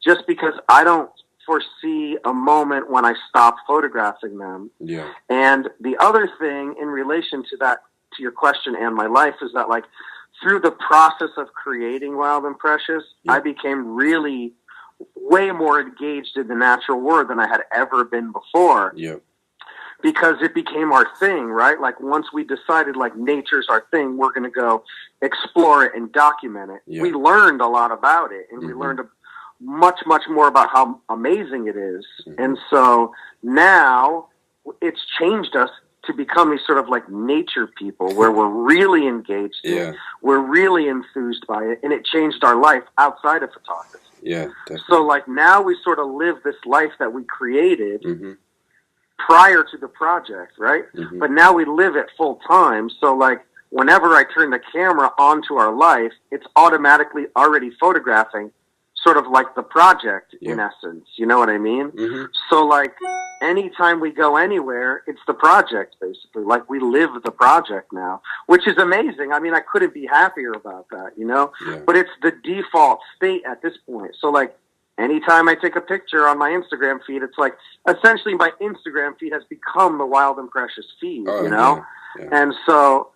just because I don't foresee a moment when I stop photographing them. Yeah. And the other thing in relation to that, to your question and my life, is that, like, through the process of creating Wild and Precious, I became really way more engaged in the natural world than I had ever been before. Yeah. Because it became our thing, right? Like, once we decided, like, nature's our thing, we're going to go explore it and document it. Yeah. We learned a lot about it, and we learned much, much more about how amazing it is. And so now it's changed us to become these sort of, like, nature people, where we're really engaged in it. We're really enthused by it, and it changed our life outside of photography. Yeah, definitely. So, like, now we sort of live this life that we created prior to the project, right? But now we live it full time. So, like, whenever I turn the camera onto our life, it's automatically already photographing sort of like the project in essence. You know what I mean? So, like, anytime we go anywhere, it's the project, basically. Like, we live the project now, which is amazing. I mean, I couldn't be happier about that, But it's the default state at this point. So, like, anytime I take a picture on my Instagram feed, it's like, essentially my Instagram feed has become the Wild and Precious feed, Yeah. And so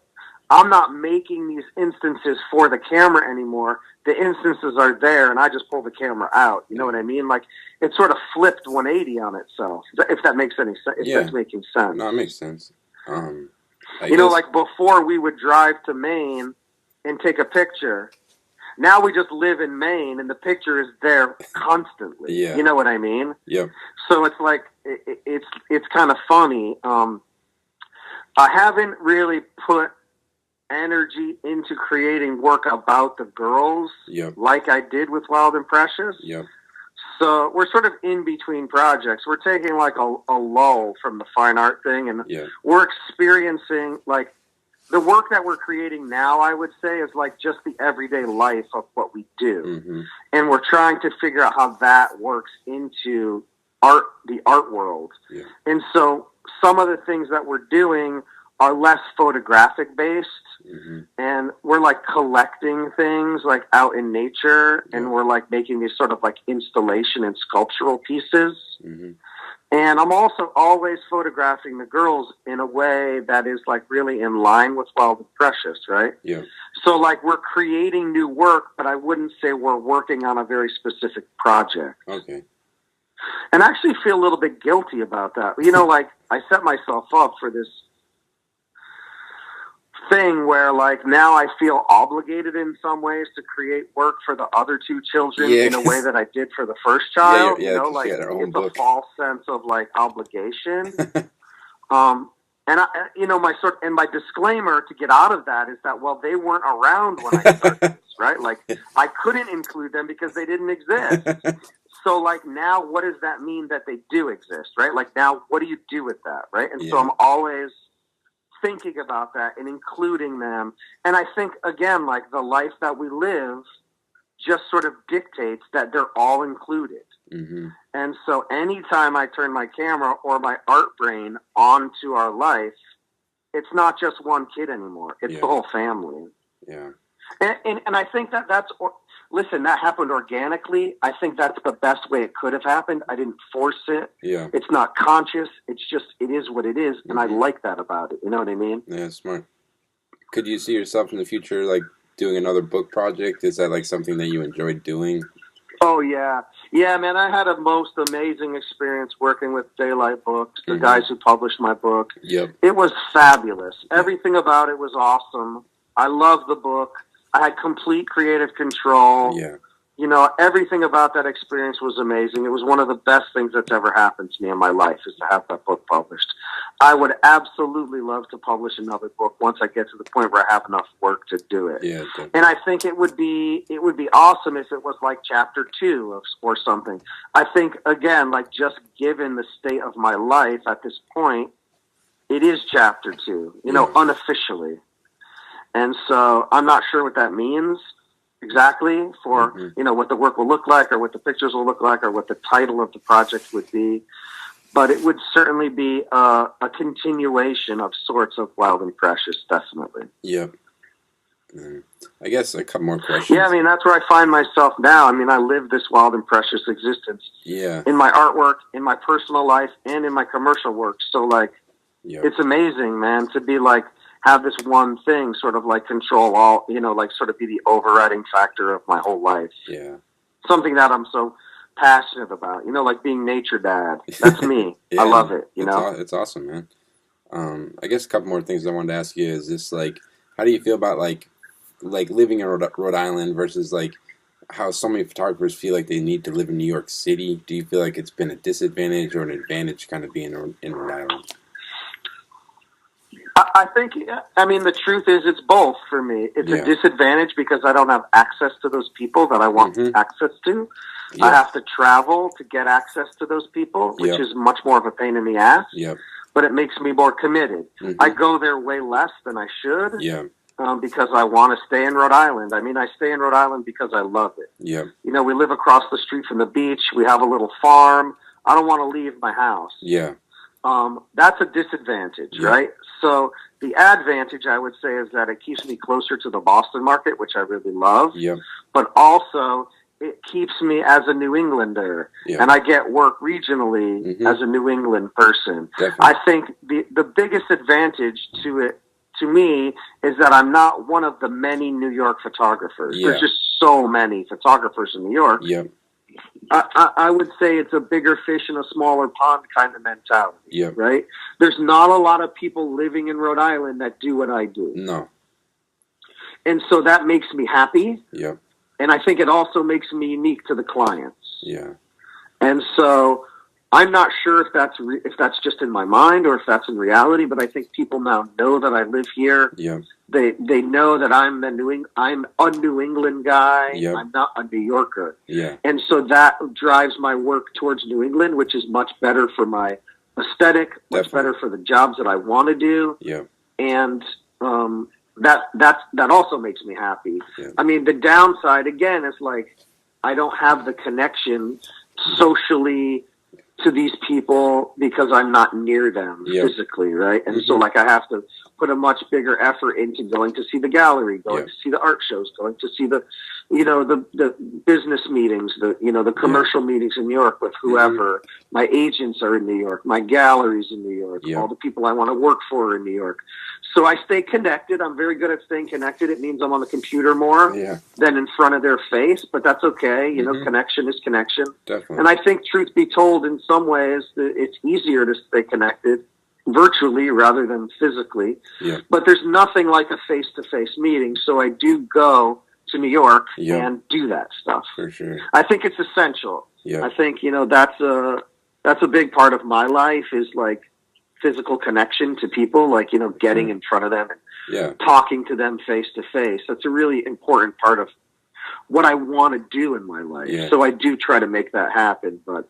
I'm not making these instances for the camera anymore. The instances are there, and I just pull the camera out. You know what I mean? Like, it sort of flipped 180 on itself, if that makes any sense. If that's making sense. No, it makes sense. Like, before we would drive to Maine and take a picture. Now we just live in Maine, and the picture is there constantly. Yeah. You know what I mean? Yep. So it's like, it's kind of funny. I haven't really put energy into creating work about the girls like I did with Wild and Precious. Yep. So we're sort of in between projects. We're taking, like, a lull from the fine art thing, and we're experiencing, like, the work that we're creating now, I would say, is like just the everyday life of what we do. And we're trying to figure out how that works into the art world. And so some of the things that we're doing are less photographic based, and we're, like, collecting things, like, out in nature, and we're, like, making these sort of, like, installation and sculptural pieces. And I'm also always photographing the girls in a way that is, like, really in line with Wild and Precious, right? Yeah. So, like, we're creating new work, but I wouldn't say we're working on a very specific project. Okay. And I actually feel a little bit guilty about that. Like, I set myself up for this thing where, like, now I feel obligated in some ways to create work for the other 2 children in a way that I did for the first child. Like, it's a false sense of, like, obligation. And my disclaimer to get out of that is that, well, they weren't around when I started this, right? Like, I couldn't include them because they didn't exist. So, like, now what does that mean that they do exist, right? Like, now what do you do with that, right? And so I'm always thinking about that and including them. And I think, again, like, the life that we live just sort of dictates that they're all included. Mm-hmm. And so anytime I turn my camera or my art brain onto our life, it's not just one kid anymore. It's the whole family. Yeah. And I think listen, that happened organically. I think that's the best way it could have happened. I didn't force it. Yeah. It's not conscious. It's just, it is what it is. And I like that about it. You know what I mean? Yeah, smart. Could you see yourself in the future, like, doing another book project? Is that, like, something that you enjoyed doing? Oh, yeah. Yeah, man, I had a most amazing experience working with Daylight Books, the guys who published my book. Yep. It was fabulous. Everything about it was awesome. I loved the book. I had complete creative control. Yeah. You know, everything about that experience was amazing. It was one of the best things that's ever happened to me in my life, is to have that book published. I would absolutely love to publish another book once I get to the point where I have enough work to do it. Yeah, definitely. And I think it would be awesome if it was like chapter 2 or something. I think, again, like, just given the state of my life at this point, it is chapter 2, you know, unofficially. And so I'm not sure what that means exactly for, you know, what the work will look like, or what the pictures will look like, or what the title of the project would be. But it would certainly be a continuation of sorts of Wild and Precious, definitely. Yep. I guess a couple more questions. Yeah, I mean, that's where I find myself now. I mean, I live this wild and precious existence. Yeah. In my artwork, in my personal life, and in my commercial work. So, like, it's amazing, man, to be like, have this one thing sort of like control all, you know, like sort of be the overriding factor of my whole life. Yeah. Something that I'm so passionate about, you know, like being nature dad. That's me. I love it, you know? It's awesome, man. I guess a couple more things I wanted to ask you is this, like, how do you feel about, like living in Rhode Island versus, like, how so many photographers feel like they need to live in New York City? Do you feel like it's been a disadvantage or an advantage kind of being in Rhode Island? I think, I mean, the truth is it's both for me. It's a disadvantage because I don't have access to those people that I want access to. I have to travel to get access to those people, which is much more of a pain in the ass. But it makes me more committed. I go there way less than I should because I want to stay in Rhode Island. I mean, I stay in Rhode Island because I love it. You know, we live across the street from the beach. We have a little farm. I don't want to leave my house. That's a disadvantage, right? So the advantage, I would say, is that it keeps me closer to the Boston market, which I really love. But also, it keeps me as a New Englander, and I get work regionally as a New England person. I think the biggest advantage to me is that I'm not one of the many New York photographers. There's just so many photographers in New York. I would say it's a bigger fish in a smaller pond kind of mentality, right? There's not a lot of people living in Rhode Island that do what I do. No. And so that makes me happy. And I think it also makes me unique to the clients. And so I'm not sure if that's just in my mind or if that's in reality, but I think people now know that I live here. They know that I'm a New England guy. I'm not a New Yorker. And so that drives my work towards New England, which is much better for my aesthetic, much better for the jobs that I want to do. And that also makes me happy. I mean, the downside again is like I don't have the connection socially to these people because I'm not near them physically, right? And so like I have to put a much bigger effort into going to see the gallery, going to see the art shows, going to see the, you know, the business meetings, the commercial meetings in New York with whoever. My agents are in New York, my galleries in New York, all the people I want to work for are in New York. So I stay connected. I'm very good at staying connected. It means I'm on the computer more than in front of their face, but that's okay. You know, connection is connection. And I think, truth be told, in some ways, it's easier to stay connected virtually rather than physically. But there's nothing like a face-to-face meeting, so I do go to New York and do that stuff. For sure. I think it's essential. I think, you know, that's a big part of my life is like physical connection to people, like, you know, getting in front of them and talking to them face to face. That's a really important part of what I want to do in my life. So I do try to make that happen, but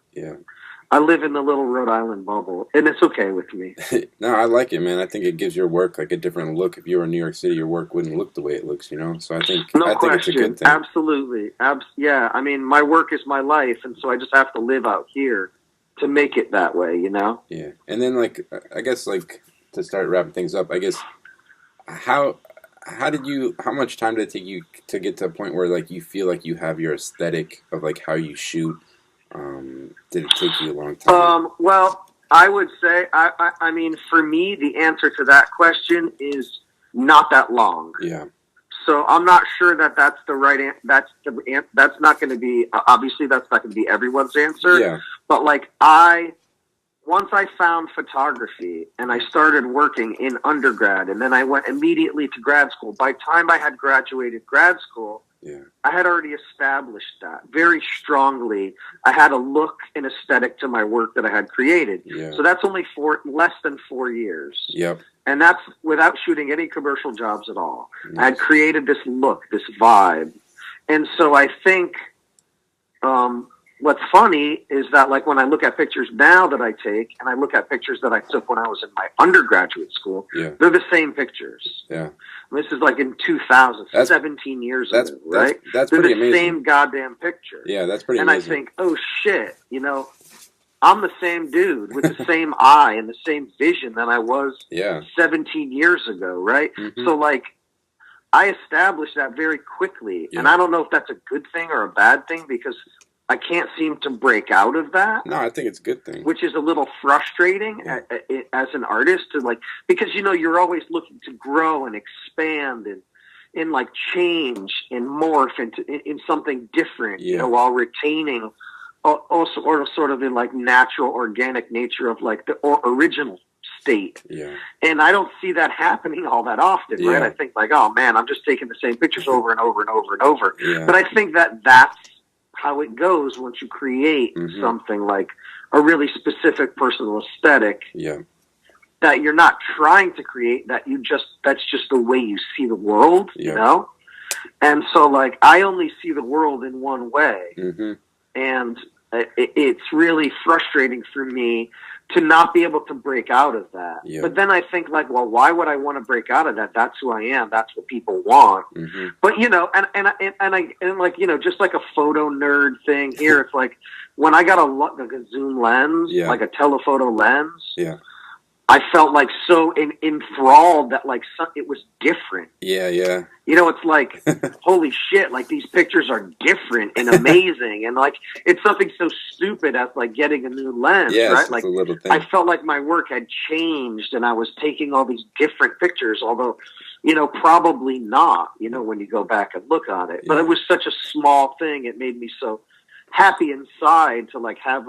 I live in the little Rhode Island bubble, and it's okay with me. No, I like it, man. I think it gives your work like a different look. If you were in New York City, your work wouldn't look the way it looks, you know? So No I think it's a question. good thing. Absolutely. Yeah, I mean, my work is my life, and so I just have to live out here to make it that way, you know? Yeah. And then, like, I guess, like, to start wrapping things up, I guess, how how much time did it take you to get to a point where, like, you feel like you have your aesthetic of, like, how you shoot? Did it take you a long time? Well, I would say, I mean, for me, the answer to that question is not that long. Yeah. So I'm not sure that that's the right that's not going to be, obviously that's not going to be everyone's answer. Yeah. But like once I found photography and I started working in undergrad and then I went immediately to grad school, by the time I had graduated grad school, Yeah. I had already established that very strongly. I had a look and aesthetic to my work that I had created. Yeah. So that's only less than 4 years. Yep. And that's without shooting any commercial jobs at all. Nice. I had created this look, this vibe. And so I think what's funny is that, like, when I look at pictures now that I take and I look at pictures that I took when I was in my undergraduate school, Yeah. they're the same pictures. Yeah. This is like in 2000, 17 years ago, right? That's they're pretty the amazing. same goddamn picture. Yeah, that's pretty and amazing. I think, oh shit, you know, I'm the same dude with the same eye and the same vision that I was 17 years ago, right? Mm-hmm. So, like, I established that very quickly. Yeah. And I don't know if that's a good thing or a bad thing because I can't seem to break out of that. No, I think it's a good thing. Which is a little frustrating as an artist to, like, because, you know, you're always looking to grow and expand and like change and morph in something different, you know, while retaining also or sort of in like natural organic nature of like the original state. Yeah. And I don't see that happening all that often, right? I think like, oh man, I'm just taking the same pictures over and over and over and over. Yeah. But I think that's how it goes once you create something like a really specific personal aesthetic. Yeah. That you're not trying to create, that's just the way you see the world, you know? And so, like, I only see the world in one way. Mm-hmm. And it's really frustrating for me to not be able to break out of that. Yeah. But then I think, like, well, why would I want to break out of that? That's who I am. That's what people want. Mm-hmm. But, you know, and like, you know, just like a photo nerd thing here, it's like when I got a zoom lens, like a telephoto lens, I felt like so enthralled that like it was different. Yeah, yeah. You know, it's like, holy shit, like these pictures are different and amazing. And like, it's something so stupid as like getting a new lens, right? Like, a little thing. I felt like my work had changed and I was taking all these different pictures, although, you know, probably not, you know, when you go back and look on it. But it was such a small thing. It made me so happy inside to like have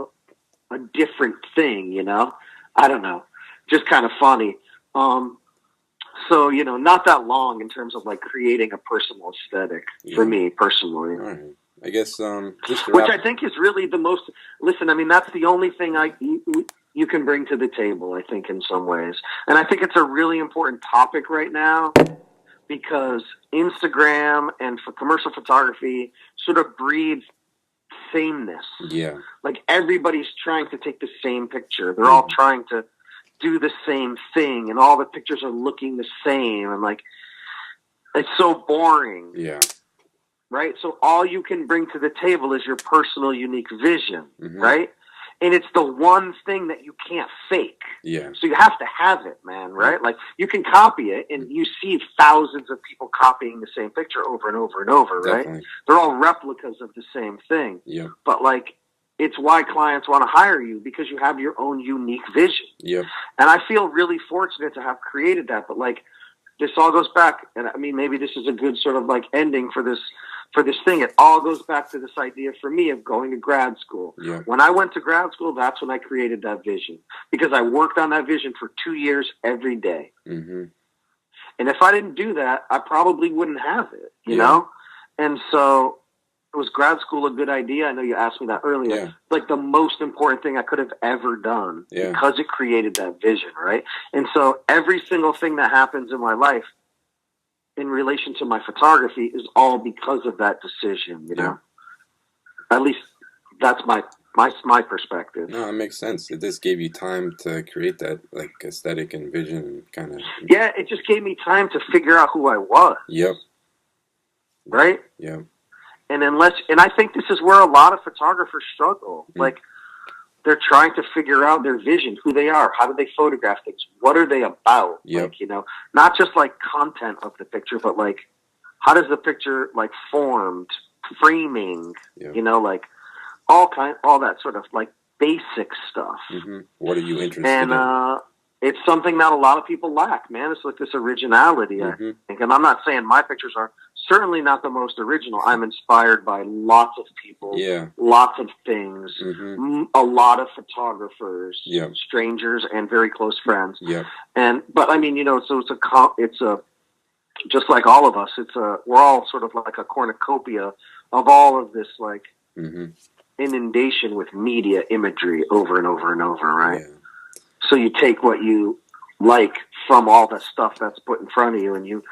a different thing, you know? I don't know. Just kind of funny. So, you know, not that long in terms of like creating a personal aesthetic for me personally. All right. I guess, which I think is really the most, listen, I mean, that's the only thing you can bring to the table, I think, in some ways. And I think it's a really important topic right now because Instagram and for commercial photography sort of breeds sameness. Yeah. Like everybody's trying to take the same picture. They're all trying to do the same thing and all the pictures are looking the same and like it's so boring. Yeah. Right? So all you can bring to the table is your personal unique vision, right? And it's the one thing that you can't fake. Yeah. So you have to have it, man, right? Like you can copy it and you see thousands of people copying the same picture over and over and over, Definitely. Right? They're all replicas of the same thing. Yeah. But like it's why clients want to hire you because you have your own unique vision. Yep. And I feel really fortunate to have created that. But like, this all goes back, and I mean, maybe this is a good sort of like ending for this thing. It all goes back to this idea for me of going to grad school. Yeah. When I went to grad school, that's when I created that vision because I worked on that vision for 2 years every day. Mm-hmm. And if I didn't do that, I probably wouldn't have it, you know? And so, was grad school a good idea? I know you asked me that earlier. Yeah. Like the most important thing I could have ever done because it created that vision, right? And so every single thing that happens in my life in relation to my photography is all because of that decision, you know? At least that's my my perspective. No, it makes sense. It just gave you time to create that like aesthetic and vision and kind of. Yeah, it just gave me time to figure out who I was. Yep. Right? Yep. And I think this is where a lot of photographers struggle. Like, they're trying to figure out their vision, who they are, how do they photograph things, what are they about? Yep. Like, not just like content of the picture, but like, how does the picture like formed, framing, Yep. Like all that sort of like basic stuff. Mm-hmm. What are you interested in? And it's something that a lot of people lack, man. It's like this originality, I think. And I'm not saying my pictures are certainly not the most original. I'm inspired by lots of people, lots of things, a lot of photographers, strangers, and very close friends. But I mean, so it's a just like all of us. We're all sort of like a cornucopia of all of this, like inundation with media imagery over and over and over, right? Yeah. So you take what you like from all the stuff that's put in front of you, and you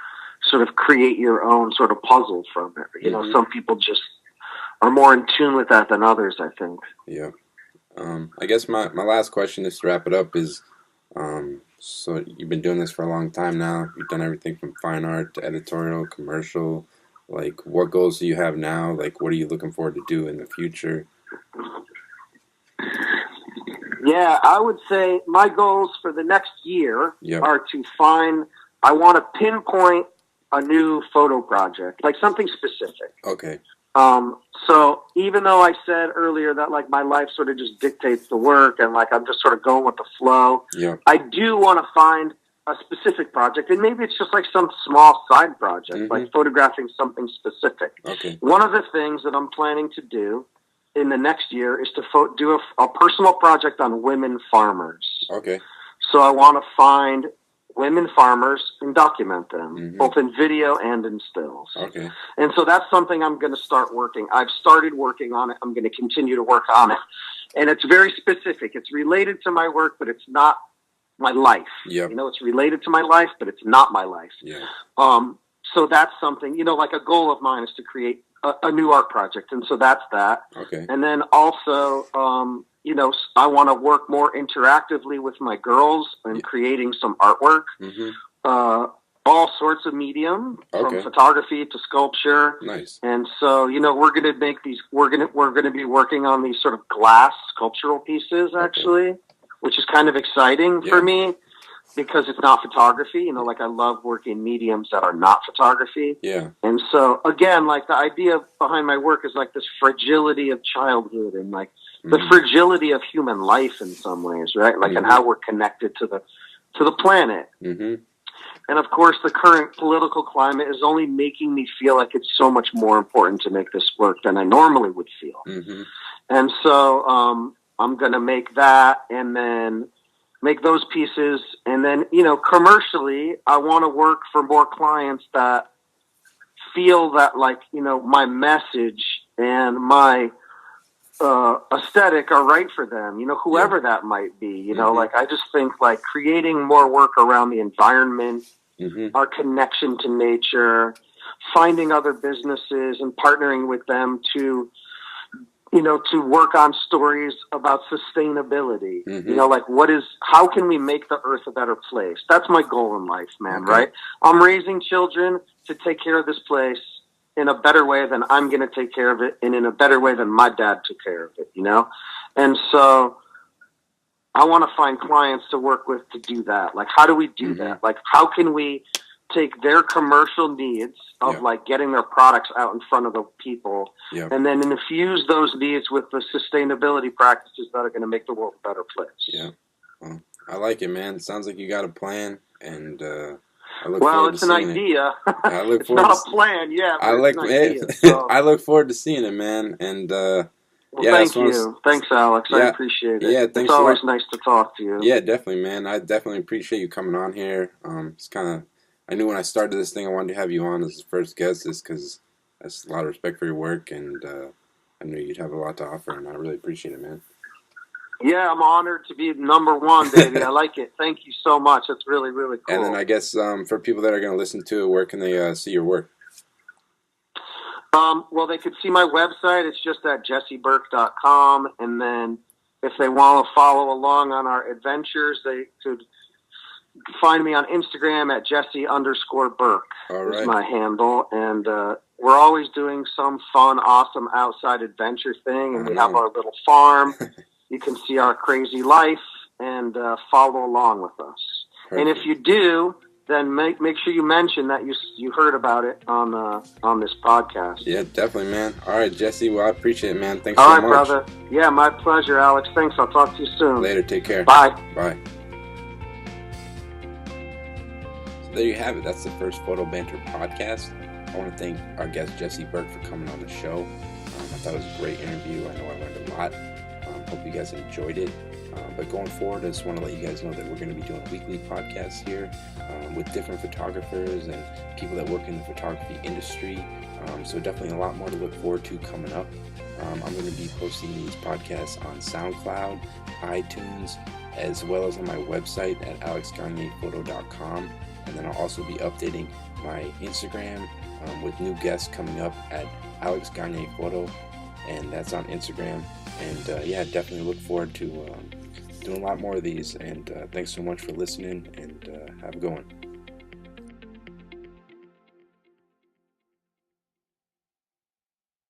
sort of create your own sort of puzzle from it. Some people just are more in tune with that than others, I think. Yeah. I guess my last question is to wrap it up is, so you've been doing this for a long time now. You've done everything from fine art to editorial, commercial. Like, what goals do you have now? Like, what are you looking forward to do in the future? Yeah, I would say my goals for the next year are to I want to pinpoint a new photo project, like something specific. Okay. So even though I said earlier that like my life sort of just dictates the work and like I'm just sort of going with the flow, I do want to find a specific project, and maybe it's just like some small side project, like photographing something specific. Okay. One of the things that I'm planning to do in the next year is to do a personal project on women farmers. Okay. So I want to find women farmers and document them, both in video and in stills. Okay. And so that's something I'm going to start working. I've started working on it. I'm going to continue to work on it. And it's very specific. It's related to my work, but it's not my life. Yep. It's related to my life, but it's not my life. Yeah. So that's something, like a goal of mine is to create a new art project. And so that's that. Okay. And then also, I want to work more interactively with my girls and creating some artwork, all sorts of medium, from photography to sculpture. Nice. And so, we're going to make these, we're going to be working on these sort of glass sculptural pieces, actually, which is kind of exciting for me. Because it's not photography, like I love working mediums that are not photography. Yeah. And so again, like the idea behind my work is like this fragility of childhood and like the fragility of human life in some ways, right? Like and how we're connected to the planet. And of course, the current political climate is only making me feel like it's so much more important to make this work than I normally would feel. And so I'm going to make that and then make those pieces. And then, commercially, I want to work for more clients that feel that like, my message and my aesthetic are right for them, whoever that might be, like I just think like creating more work around the environment, our connection to nature, finding other businesses and partnering with them to work on stories about sustainability, like how can we make the earth a better place? That's my goal in life, man, right? I'm raising children to take care of this place in a better way than I'm going to take care of it and in a better way than my dad took care of it, And so I want to find clients to work with to do that. Like, how do we do that? Like, how can we take their commercial needs of like getting their products out in front of the people and then infuse those needs with the sustainability practices that are going to make the world a better place. Yeah. Well, I like it, man. It sounds like you got a plan and, I look forward to seeing idea. I look it's forward not a plan, I look forward to seeing it, man. And, thank you. Thanks, Alex. I appreciate it. Yeah, thanks. It's always nice to talk to you. Yeah, definitely, man. I definitely appreciate you coming on here. It's kind of, I knew when I started this thing I wanted to have you on as the first guest just because that's a lot of respect for your work, and I knew you'd have a lot to offer, and I really appreciate it, man. Yeah, I'm honored to be number one, baby. I like it. Thank you so much. That's really, really cool. And then I guess for people that are going to listen to it, where can they see your work? Well, they could see my website. It's just at jesseburke.com. And then if they want to follow along on our adventures, they could find me on Instagram at Jesse_Burke. All right. Is my handle. And we're always doing some fun, awesome outside adventure thing. And we have our little farm. You can see our crazy life and follow along with us. Perfect. And if you do, then make sure you mention that you heard about it on this podcast. Yeah, definitely, man. All right, Jesse. Well, I appreciate it, man. Thanks so much. All right, brother. Yeah, my pleasure, Alex. Thanks. I'll talk to you soon. Later. Take care. Bye. Bye. So there you have it. That's the first Photo Banter Podcast. I want to thank our guest, Jesse Burke, for coming on the show. I thought it was a great interview. I know I learned a lot. Hope you guys enjoyed it. But going forward, I just want to let you guys know that we're going to be doing weekly podcasts here with different photographers and people that work in the photography industry. So definitely a lot more to look forward to coming up. I'm going to be posting these podcasts on SoundCloud, iTunes, as well as on my website at alexgagnephoto.com. And then I'll also be updating my Instagram with new guests coming up at alexgagnephoto, and that's on Instagram. And yeah, definitely look forward to doing a lot more of these. And thanks so much for listening, and have a good one.